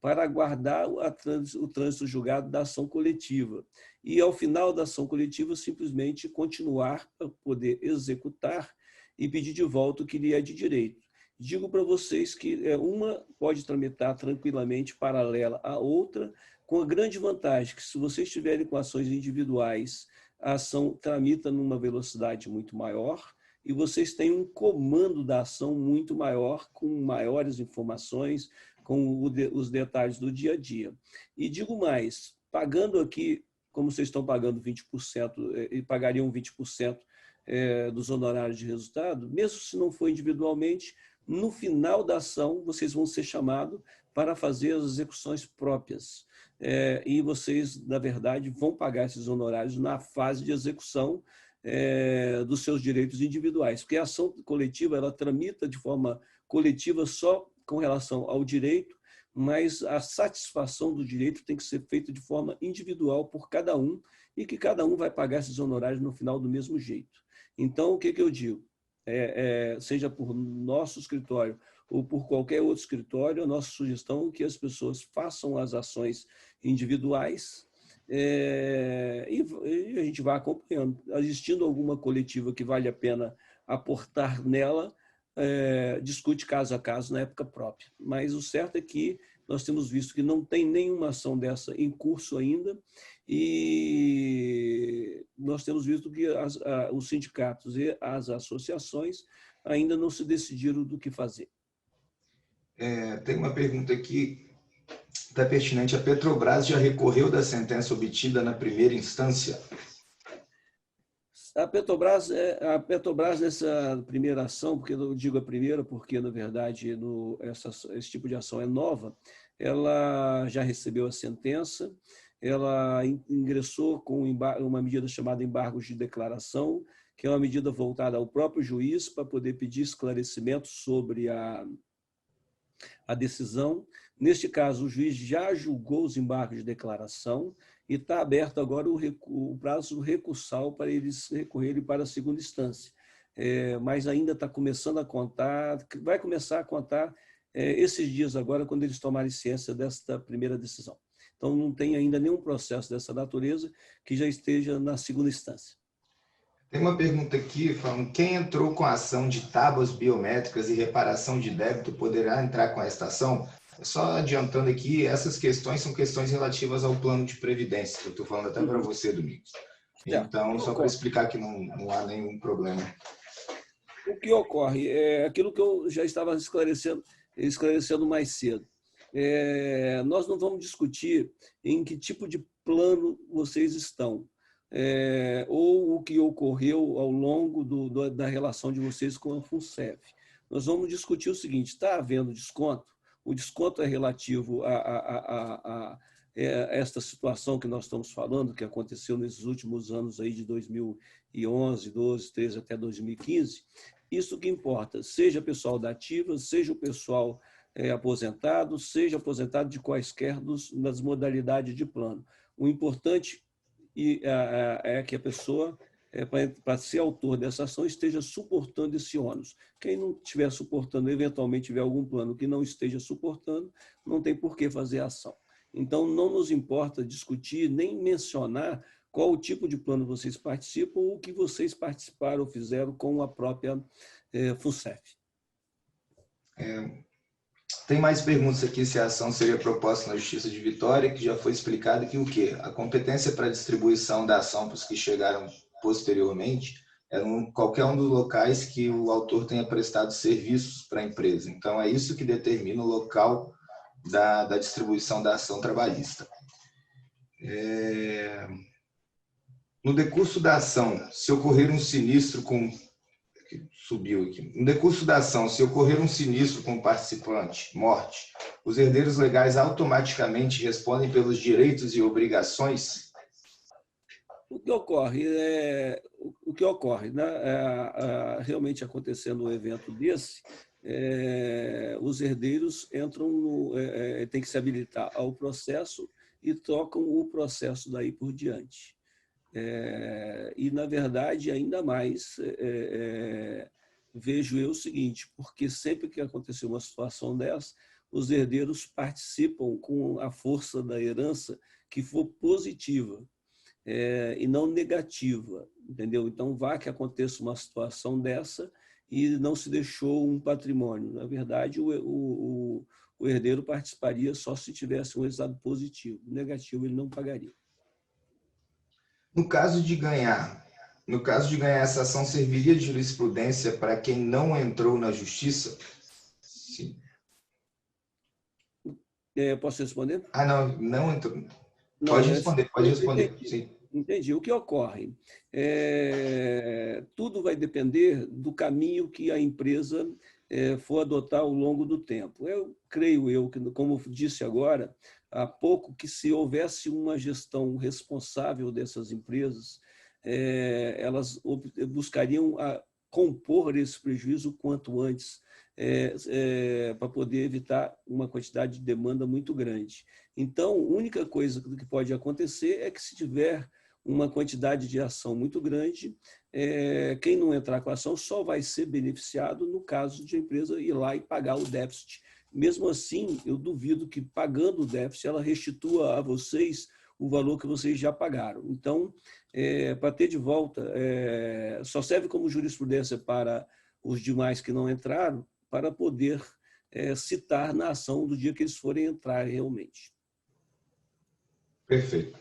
para aguardar o trânsito julgado da ação coletiva. E, ao final da ação coletiva, simplesmente continuar para poder executar e pedir de volta o que lhe é de direito. Digo para vocês que uma pode tramitar tranquilamente paralela à outra, com a grande vantagem que, se vocês estiverem com ações individuais, a ação tramita numa velocidade muito maior, e vocês têm um comando da ação muito maior, com maiores informações, com os detalhes do dia a dia. E digo mais, pagando aqui, como vocês estão pagando 20%, e pagariam 20% dos honorários de resultado, mesmo se não for individualmente, no final da ação, vocês vão ser chamados para fazer as execuções próprias. E vocês, na verdade, vão pagar esses honorários na fase de execução dos seus direitos individuais, porque a ação coletiva ela tramita de forma coletiva só com relação ao direito, mas a satisfação do direito tem que ser feita de forma individual por cada um, e que cada um vai pagar esses honorários no final do mesmo jeito. Então, o que eu digo? Seja por nosso escritório ou por qualquer outro escritório, a nossa sugestão é que as pessoas façam as ações individuais, e a gente vai acompanhando. Existindo alguma coletiva que vale a pena aportar nela, discute caso a caso na época própria. Mas o certo é que nós temos visto que não tem nenhuma ação dessa em curso ainda, e nós temos visto que os sindicatos e as associações ainda não se decidiram do que fazer. Tem uma pergunta aqui, está pertinente. A Petrobras já recorreu da sentença obtida na primeira instância? A Petrobras, nessa primeira ação, porque eu digo a primeira porque, na verdade, esse tipo de ação é nova, ela já recebeu a sentença, ela ingressou com uma medida chamada embargo de declaração, que é uma medida voltada ao próprio juiz para poder pedir esclarecimentos sobre a decisão. Neste caso, o juiz já julgou os embargos de declaração e está aberto agora o prazo recursal para eles recorrerem para a segunda instância. Mas ainda está começando a contar, vai começar a contar esses dias agora, quando eles tomarem ciência desta primeira decisão. Então, não tem ainda nenhum processo dessa natureza que já esteja na segunda instância. Tem uma pergunta aqui falando: quem entrou com a ação de tábuas biométricas e reparação de débito poderá entrar com esta ação? Só adiantando aqui, essas questões são questões relativas ao plano de previdência, que eu estou falando até para você, Domingos. Então, só para explicar que não há nenhum problema. O que ocorre é aquilo que eu já estava esclarecendo mais cedo. Nós não vamos discutir em que tipo de plano vocês estão, ou o que ocorreu ao longo da relação de vocês com a FUNCEF. Nós vamos discutir o seguinte: está havendo desconto? O desconto é relativo a esta situação que nós estamos falando, que aconteceu nesses últimos anos aí de 2011, 12, 13 até 2015. Isso que importa, seja pessoal da ativa, seja o pessoal aposentado, seja aposentado de quaisquer das modalidades de plano. O importante e é que a pessoa, para ser autor dessa ação, esteja suportando esse ônus. Quem não estiver suportando, eventualmente tiver algum plano que não esteja suportando, não tem por que fazer a ação. Então, não nos importa discutir nem mencionar qual o tipo de plano vocês participam ou o que vocês participaram ou fizeram com a própria FUNCEF. Tem mais perguntas aqui se a ação seria proposta na Justiça de Vitória, que já foi explicado que o quê? A competência para a distribuição da ação para os que chegaram posteriormente é qualquer um dos locais que o autor tenha prestado serviços para a empresa. Então, é isso que determina o local da distribuição da ação trabalhista. No decurso da ação, se ocorrer um sinistro com... Subiu aqui. No decurso da ação, se ocorrer um sinistro com o participante, morte, os herdeiros legais automaticamente respondem pelos direitos e obrigações? O que ocorre, né? Realmente acontecendo um evento desse, os herdeiros entram tem que se habilitar ao processo e tocam o processo daí por diante. E, na verdade, ainda mais, vejo eu o seguinte, porque sempre que acontecer uma situação dessa, os herdeiros participam com a força da herança que for positiva e não negativa, entendeu? Então, vá que aconteça uma situação dessa e não se deixou um patrimônio. Na verdade, o herdeiro participaria só se tivesse um resultado positivo. Negativo, ele não pagaria. No caso de ganhar essa ação, serviria de jurisprudência para quem não entrou na justiça? Sim. Posso responder? Não entrou. Pode responder. Sim. Entendi. O que ocorre? Tudo vai depender do caminho que a empresa for adotar ao longo do tempo. Eu creio, que, como disse agora, há pouco, que se houvesse uma gestão responsável dessas empresas, elas buscariam compor esse prejuízo o quanto antes, para poder evitar uma quantidade de demanda muito grande. Então, a única coisa que pode acontecer é que, se tiver uma quantidade de ação muito grande, quem não entrar com a ação só vai ser beneficiado no caso de a empresa ir lá e pagar o déficit. Mesmo assim, eu duvido que, pagando o déficit, ela restitua a vocês o valor que vocês já pagaram. Então, para ter de volta, só serve como jurisprudência para os demais que não entraram, para poder citar na ação do dia que eles forem entrar realmente. Perfeito.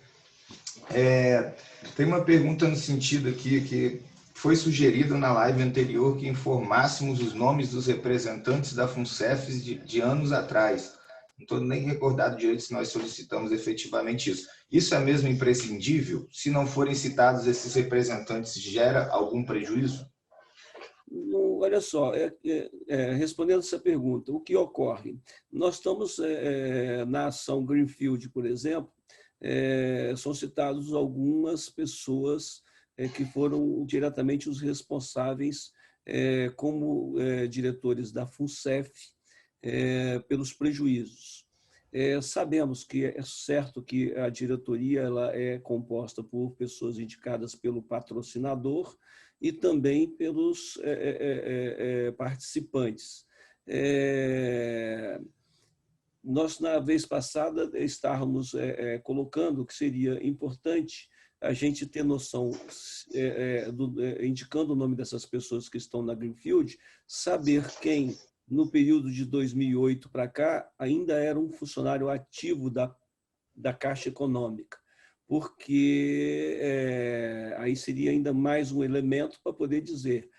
Tem uma pergunta no sentido aqui que foi sugerido na live anterior que informássemos os nomes dos representantes da FUNCEF de anos atrás. Não estou nem recordado direito se nós solicitamos efetivamente isso. Isso é mesmo imprescindível? Se não forem citados esses representantes, gera algum prejuízo? Não, olha só, respondendo essa pergunta, o que ocorre? Nós estamos na ação Greenfield, por exemplo, são citados algumas pessoas que foram diretamente os responsáveis como diretores da FUNCEF pelos prejuízos. Sabemos que é certo que a diretoria ela é composta por pessoas indicadas pelo patrocinador e também pelos participantes. Nós, na vez passada, estávamos colocando que seria importante a gente ter noção, indicando o nome dessas pessoas que estão na Greenfield, saber quem, no período de 2008 para cá, ainda era um funcionário ativo da Caixa Econômica, porque aí seria ainda mais um elemento para poder dizer,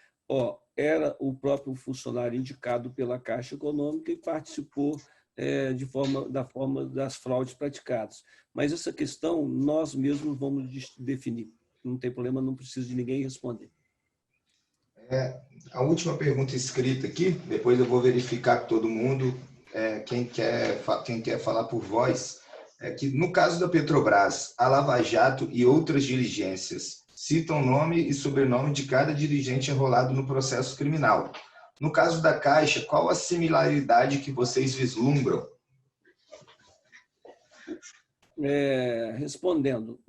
era o próprio funcionário indicado pela Caixa Econômica e participou da forma das fraudes praticadas. Mas essa questão nós mesmos vamos definir. Não tem problema, não precisa de ninguém responder. A última pergunta escrita aqui, depois eu vou verificar com todo mundo, quem quer falar por voz, que no caso da Petrobras, a Lava Jato e outras diligências citam nome e sobrenome de cada dirigente enrolado no processo criminal. No caso da Caixa, qual a similaridade que vocês vislumbram? respondendo,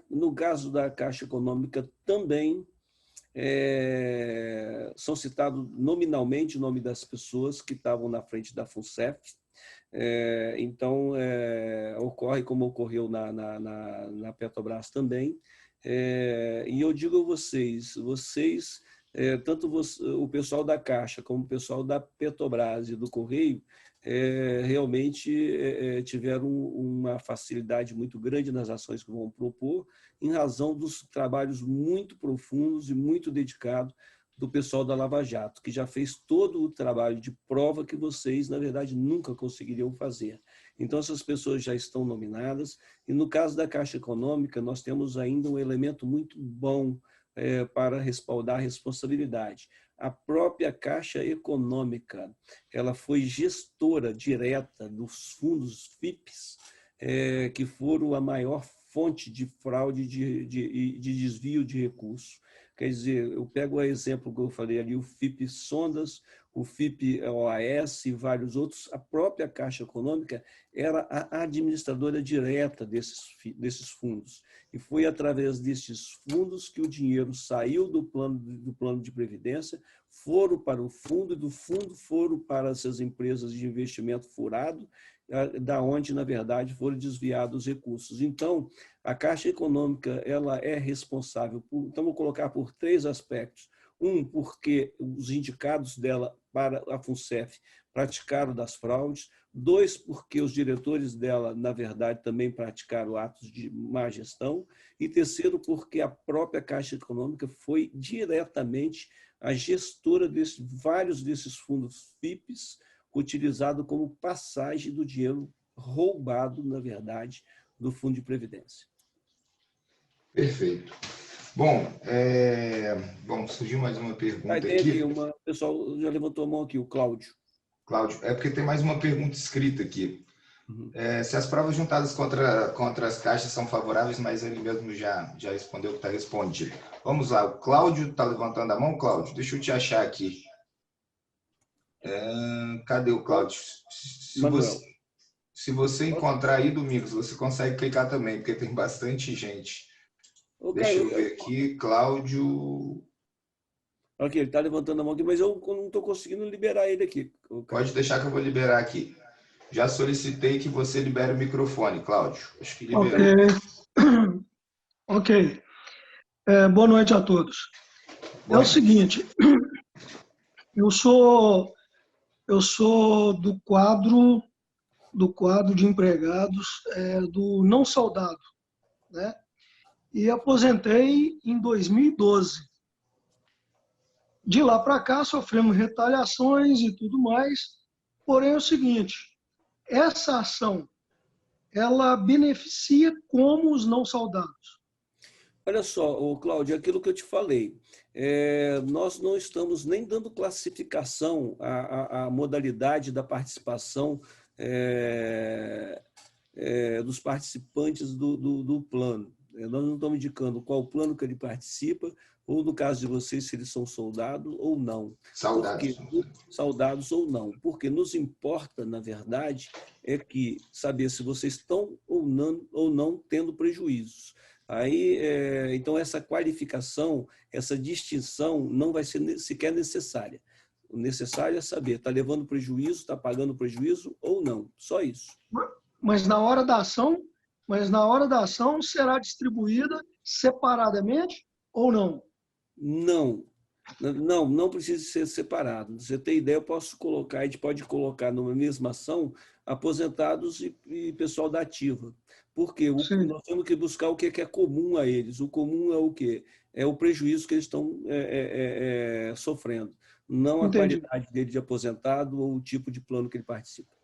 no caso da Caixa Econômica também são citados nominalmente o nome das pessoas que estavam na frente da FUNCEF. Então, ocorre como ocorreu na Petrobras também. E eu digo a vocês, tanto o pessoal da Caixa como o pessoal da Petrobras e do Correio, realmente tiveram uma facilidade muito grande nas ações que vão propor, em razão dos trabalhos muito profundos e muito dedicados do pessoal da Lava Jato, que já fez todo o trabalho de prova que vocês, na verdade, nunca conseguiriam fazer. Então, essas pessoas já estão nominadas, e no caso da Caixa Econômica, nós temos ainda um elemento muito bom para respaldar a responsabilidade. A própria Caixa Econômica, ela foi gestora direta dos fundos FIPs, que foram a maior fonte de fraude de desvio de recursos. Quer dizer, eu pego o exemplo que eu falei ali, o FIP Sondas, o FIP OAS e vários outros, a própria Caixa Econômica era a administradora direta desses fundos. E foi através desses fundos que o dinheiro saiu do plano de previdência, foram para o fundo, e do fundo foram para essas empresas de investimento furado, da onde, na verdade, foram desviados os recursos. Então, a Caixa Econômica ela é responsável por, então vou colocar por 3 aspectos. Porque os indicados dela para a FUNCEF praticaram das fraudes. 2, porque os diretores dela, na verdade, também praticaram atos de má gestão. E 3, porque a própria Caixa Econômica foi diretamente a gestora de vários desses fundos FIPs, utilizado como passagem do dinheiro roubado, na verdade, do Fundo de Previdência. Perfeito. Bom, surgiu mais uma pergunta aqui. O pessoal já levantou a mão aqui, o Cláudio. Cláudio, é porque tem mais uma pergunta escrita aqui. Se as provas juntadas contra as caixas são favoráveis, mas ele mesmo já respondeu que está respondido. Vamos lá, o Cláudio está levantando a mão. Cláudio, deixa eu te achar aqui. Cadê o Cláudio? Se você encontrar aí, Domingos, você consegue clicar também, porque tem bastante gente. Deixa eu ver aqui, Cláudio. Ok, ele está levantando a mão aqui, mas eu não estou conseguindo liberar ele aqui. Pode deixar que eu vou liberar aqui. Já solicitei que você libere o microfone, Cláudio. Acho que liberou. Ok. Boa noite a todos. É o seguinte, eu sou do quadro de empregados do não soldado, né? E aposentei em 2012. De lá para cá sofremos retaliações e tudo mais. Porém é o seguinte, essa ação, ela beneficia como os não soldados? Olha só, Cláudio, aquilo que eu te falei, nós não estamos nem dando classificação à modalidade da participação dos participantes do plano. Nós não estamos indicando qual plano que ele participa, ou no caso de vocês, se eles são soldados ou não. Soldados ou não. Porque nos importa, na verdade, saber se vocês estão ou não tendo prejuízos. Então, essa qualificação, essa distinção não vai ser sequer necessária. O necessário é saber, está levando prejuízo, está pagando prejuízo ou não. Só isso. Mas na hora da ação será distribuída separadamente ou não? Não precisa ser separado. Você tem ideia, a gente pode colocar numa mesma ação aposentados e pessoal da ativa. Porque nós temos que buscar o que é comum a eles. O comum é o quê? É o prejuízo que eles estão sofrendo, não a qualidade dele de aposentado ou o tipo de plano que ele participa.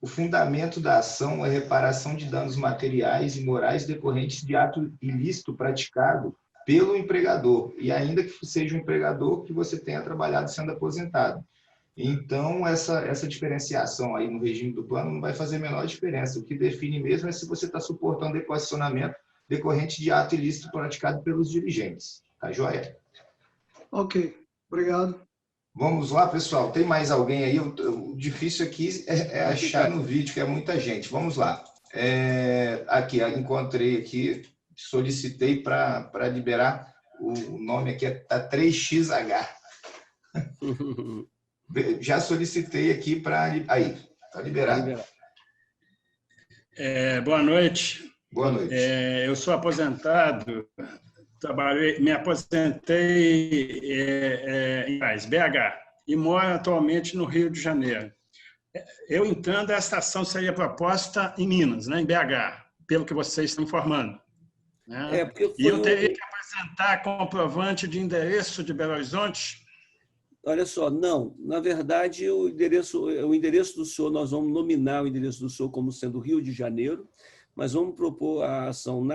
O fundamento da ação é reparação de danos materiais e morais decorrentes de ato ilícito praticado pelo empregador, e ainda que seja um empregador que você tenha trabalhado sendo aposentado. Então, essa diferenciação aí no regime do plano não vai fazer a menor diferença. O que define mesmo é se você está suportando equacionamento decorrente de ato ilícito praticado pelos dirigentes. Tá joia? Ok, obrigado. Vamos lá, pessoal. Tem mais alguém aí? O difícil aqui é achar no vídeo, que é muita gente. Vamos lá. Aqui, encontrei aqui, solicitei para liberar. O nome aqui tá 3XH. Já solicitei aqui para... Aí, está liberado. Boa noite. Boa noite. Eu sou aposentado, me aposentei em BH e moro atualmente no Rio de Janeiro. Eu entendo que essa ação seria proposta em Minas, né, em BH, pelo que vocês estão informando. Né? E eu teria que apresentar comprovante de endereço de Belo Horizonte? Olha só, não. Na verdade, o endereço do senhor, nós vamos nominar o endereço do senhor como sendo Rio de Janeiro, mas vamos propor a ação,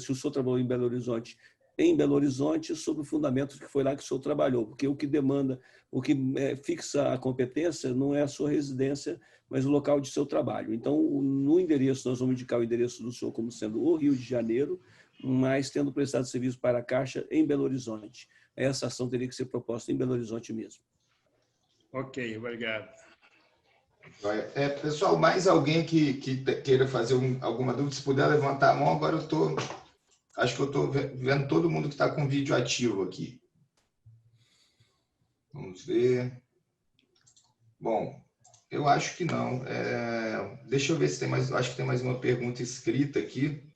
se o senhor trabalhou em Belo Horizonte, sobre o fundamento que foi lá que o senhor trabalhou, porque o que demanda, o que fixa a competência não é a sua residência, mas o local de seu trabalho. Então, no endereço, nós vamos indicar o endereço do senhor como sendo o Rio de Janeiro, mas tendo prestado serviço para a Caixa em Belo Horizonte. Essa ação teria que ser proposta em Belo Horizonte mesmo. Ok, obrigado. Pessoal, mais alguém que queira fazer alguma dúvida, se puder levantar a mão, agora acho que eu estou vendo todo mundo que está com vídeo ativo aqui. Vamos ver. Bom, eu acho que não. Deixa eu ver se tem mais, acho que tem mais uma pergunta escrita aqui.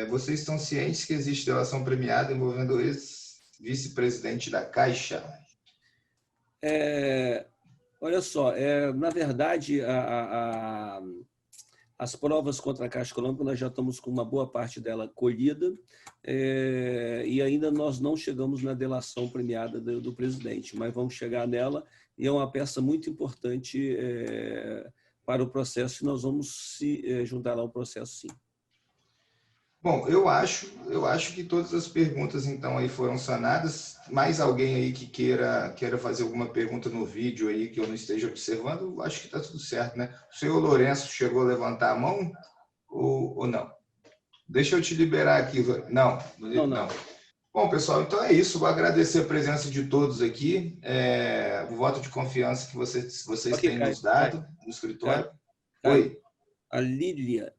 Vocês estão cientes que existe delação premiada envolvendo o ex-vice-presidente da Caixa? Olha só, na verdade, as provas contra a Caixa Econômica, nós já estamos com uma boa parte dela colhida, e ainda nós não chegamos na delação premiada do presidente, mas vamos chegar nela, e é uma peça muito importante para o processo, e nós vamos se juntar ao processo, sim. Bom, eu acho que todas as perguntas, então, aí foram sanadas. Mais alguém aí que queira fazer alguma pergunta no vídeo aí que eu não esteja observando? Acho que está tudo certo, né? O senhor Lourenço chegou a levantar a mão ou não? Deixa eu te liberar aqui. Não. Bom, pessoal, então é isso. Vou agradecer a presença de todos aqui. O voto de confiança que vocês têm nos dado no escritório. Oi. A Lilian.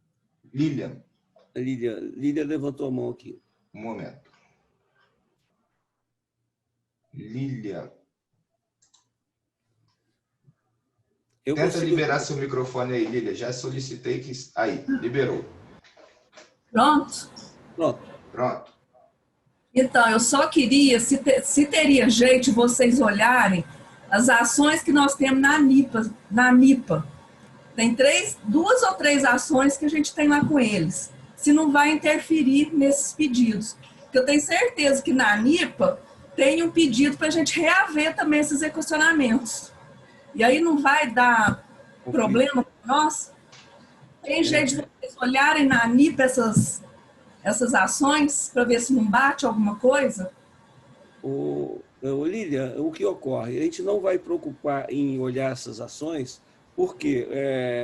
Lília levantou a mão aqui. Um momento. Lília. Tenta liberar seu microfone aí, Lília. Já solicitei que... Aí, liberou. Pronto? Pronto. Então, eu só queria, se teria jeito de vocês olharem as ações que nós temos na NIPA. Tem 2 ou 3 ações que a gente tem lá com eles. Se não vai interferir nesses pedidos. Porque eu tenho certeza que na NIPA tem um pedido para a gente reaver também esses equacionamentos. E aí não vai dar problema para nós? Tem jeito de vocês olharem na NIPA essas ações para ver se não bate alguma coisa? Lília, o que ocorre? A gente não vai preocupar em olhar essas ações, porque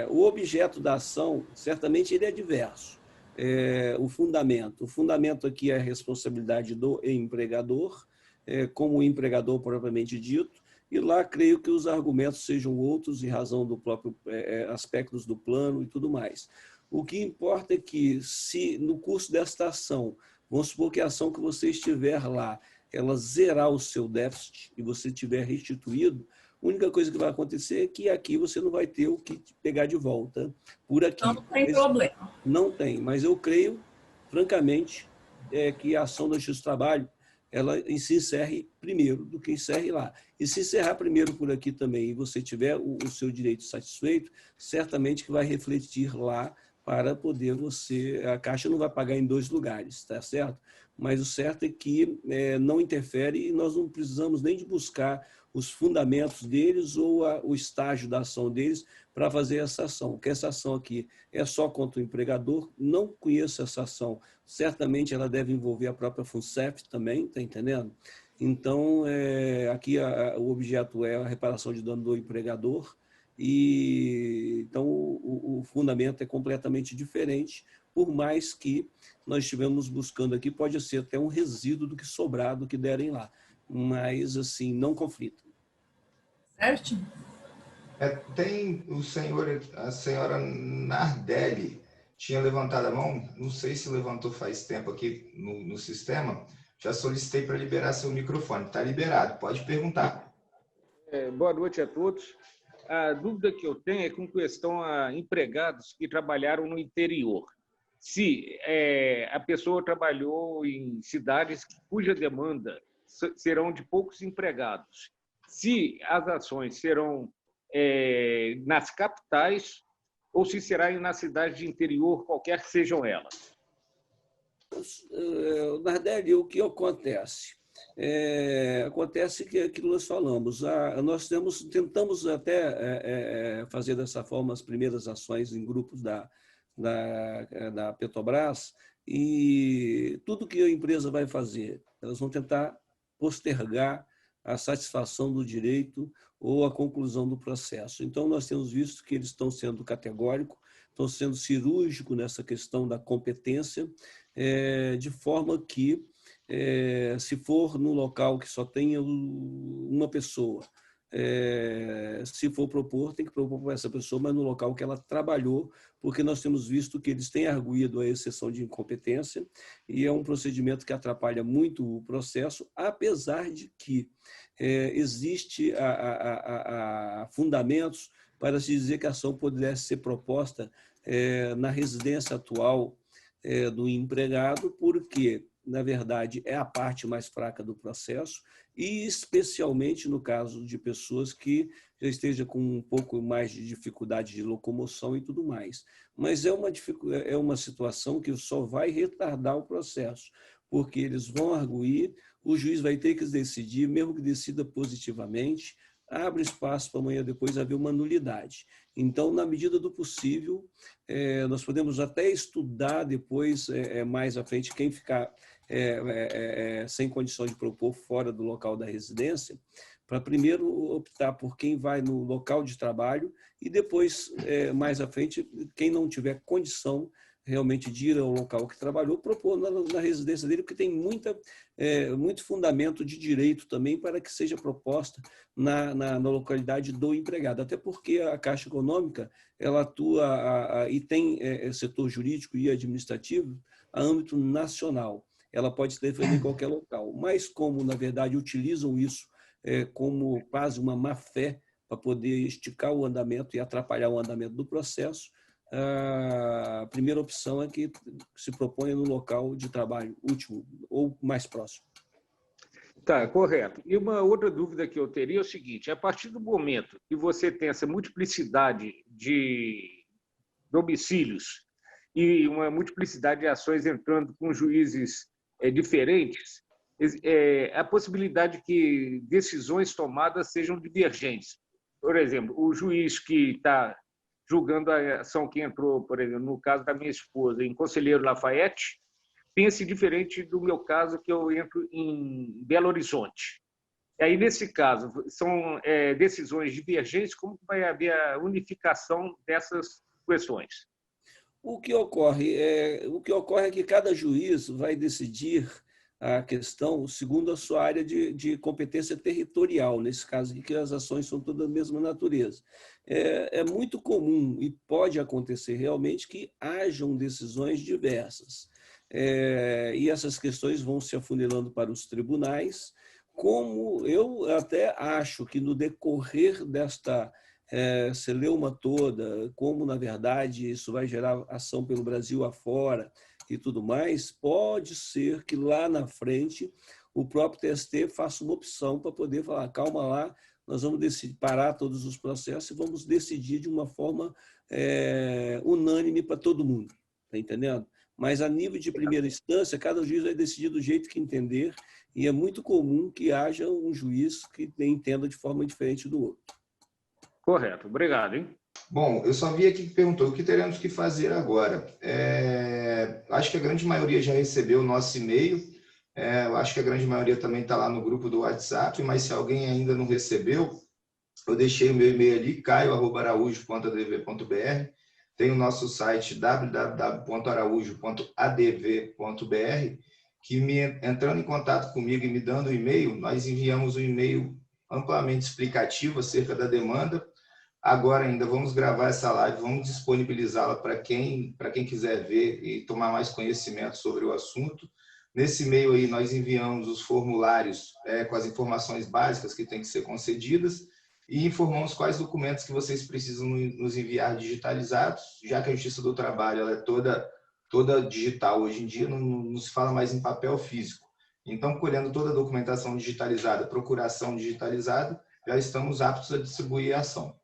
o objeto da ação, certamente, ele é diverso. O fundamento aqui é a responsabilidade do empregador, como empregador propriamente dito, e lá creio que os argumentos sejam outros em razão do próprio aspectos do plano e tudo mais. O que importa é que, se no curso desta ação, vamos supor que a ação que você estiver lá, ela zerar o seu déficit e você tiver restituído, a única coisa que vai acontecer é que aqui você não vai ter o que pegar de volta por aqui. Não tem problema. Não tem, mas eu creio, francamente, que a ação da Justiça do Trabalho, ela se encerre primeiro do que encerre lá. E se encerrar primeiro por aqui também e você tiver o seu direito satisfeito, certamente que vai refletir lá para poder a Caixa não vai pagar em 2 lugares, tá certo? Mas o certo é que não interfere e nós não precisamos nem de buscar os fundamentos deles ou o estágio da ação deles para fazer essa ação. Porque essa ação aqui é só contra o empregador, não conheço essa ação. Certamente ela deve envolver a própria FUNCEF também, está entendendo? Então, aqui o objeto é a reparação de dano do empregador, e então o fundamento é completamente diferente, por mais que nós estivemos buscando aqui, pode ser até um resíduo do que sobrar, do que derem lá. mas assim, não conflito. Certo? Tem a senhora Nardelli tinha levantado a mão, não sei se levantou faz tempo aqui no sistema, já solicitei para liberar seu microfone, está liberado, pode perguntar. Boa noite a todos. A dúvida que eu tenho é com questão a empregados que trabalharam no interior. Se a pessoa trabalhou em cidades cuja demanda serão de poucos empregados, se as ações serão nas capitais ou se será nas cidades de interior, qualquer que sejam elas. Nardelli, o que acontece? Acontece que aquilo nós falamos, nós tentamos até fazer dessa forma as primeiras ações em grupos da Petrobras, e tudo que a empresa vai fazer, elas vão tentar postergar a satisfação do direito ou a conclusão do processo. Então, nós temos visto que eles estão sendo categóricos, estão sendo cirúrgicos nessa questão da competência, de forma que, se for no local que só tenha uma pessoa, se for propor, tem que propor para essa pessoa, mas no local que ela trabalhou, porque nós temos visto que eles têm arguído a exceção de incompetência, e é um procedimento que atrapalha muito o processo, apesar de que existe fundamentos para se dizer que a ação pudesse ser proposta na residência atual do empregado, porque, na verdade, é a parte mais fraca do processo, e especialmente no caso de pessoas que já estejam com um pouco mais de dificuldade de locomoção e tudo mais. Mas é uma situação que só vai retardar o processo, porque eles vão arguir, o juiz vai ter que decidir, mesmo que decida positivamente, abre espaço para amanhã depois haver uma nulidade. Então, na medida do possível, nós podemos até estudar depois, mais à frente, quem ficar sem condição de propor fora do local da residência, para primeiro optar por quem vai no local de trabalho e depois, mais à frente, quem não tiver condição realmente de ir ao local que trabalhou, propor na residência dele, porque tem muito fundamento de direito também para que seja proposta na localidade do empregado. Até porque a Caixa Econômica ela atua e tem setor jurídico e administrativo a âmbito nacional. Ela pode se defender em qualquer local. Mas como, na verdade, utilizam isso como quase uma má-fé para poder esticar o andamento e atrapalhar o andamento do processo, a primeira opção é que se proponha no local de trabalho último ou mais próximo. Tá, correto. E uma outra dúvida que eu teria é o seguinte: a partir do momento que você tem essa multiplicidade de domicílios e uma multiplicidade de ações entrando com juízes diferentes, a possibilidade que decisões tomadas sejam divergentes. Por exemplo, o juiz que está julgando a ação que entrou, por exemplo, no caso da minha esposa, em Conselheiro Lafayette, pense diferente do meu caso, que eu entro em Belo Horizonte. E aí, nesse caso, são decisões divergentes, como vai haver a unificação dessas questões? O que ocorre é que cada juiz vai decidir a questão segundo a sua área de competência territorial, nesse caso aqui, que as ações são todas da mesma natureza. É muito comum e pode acontecer realmente que hajam decisões diversas. E essas questões vão se afunilando para os tribunais, como eu até acho que no decorrer desta celeuma toda, como, na verdade, isso vai gerar ação pelo Brasil afora e tudo mais, pode ser que lá na frente o próprio TST faça uma opção para poder falar, calma lá, nós vamos decidir, parar todos os processos e vamos decidir de uma forma unânime para todo mundo, está entendendo? Mas a nível de primeira instância, cada juiz vai decidir do jeito que entender e é muito comum que haja um juiz que entenda de forma diferente do outro. Correto, obrigado, hein? Bom, eu só vi aqui que perguntou o que teremos que fazer agora. Acho que a grande maioria já recebeu o nosso e-mail. Eu acho que a grande maioria também está lá no grupo do WhatsApp, mas se alguém ainda não recebeu, eu deixei o meu e-mail ali, caio@araújo.adv.br. Tem o nosso site www.araújo.adv.br que entrando em contato comigo e me dando um e-mail, nós enviamos um e-mail amplamente explicativo acerca da demanda. Agora ainda vamos gravar essa live, vamos disponibilizá-la para quem quiser ver e tomar mais conhecimento sobre o assunto. Nesse e-mail aí nós enviamos os formulários com as informações básicas que têm que ser concedidas e informamos quais documentos que vocês precisam nos enviar digitalizados, já que a Justiça do Trabalho ela é toda digital hoje em dia, não se fala mais em papel físico. Então, colhendo toda a documentação digitalizada, procuração digitalizada, já estamos aptos a distribuir a ação.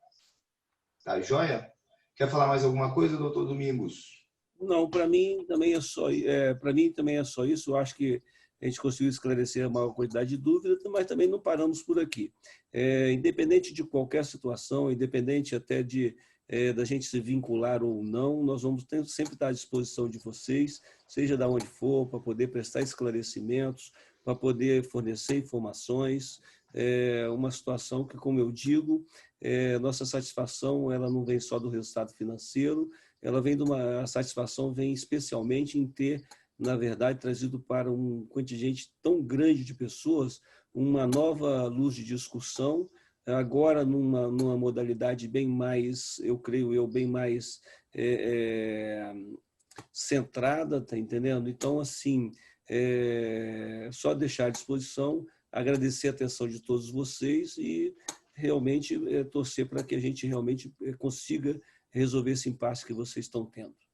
Tá joia? Quer falar mais alguma coisa, doutor Domingos? Não, para mim também é só isso. Eu acho que a gente conseguiu esclarecer a maior quantidade de dúvidas, mas também não paramos por aqui. Independente de qualquer situação, independente até da gente se vincular ou não, nós vamos sempre estar à disposição de vocês, seja de onde for, para poder prestar esclarecimentos, para poder fornecer informações. Uma situação que, como eu digo, nossa satisfação ela não vem só do resultado financeiro, a satisfação vem especialmente em ter, na verdade, trazido para um contingente tão grande de pessoas uma nova luz de discussão, agora numa modalidade bem mais, eu creio, bem mais centrada, tá entendendo? Então, assim, só deixar à disposição, agradecer a atenção de todos vocês e realmente torcer para que a gente realmente consiga resolver esse impasse que vocês estão tendo.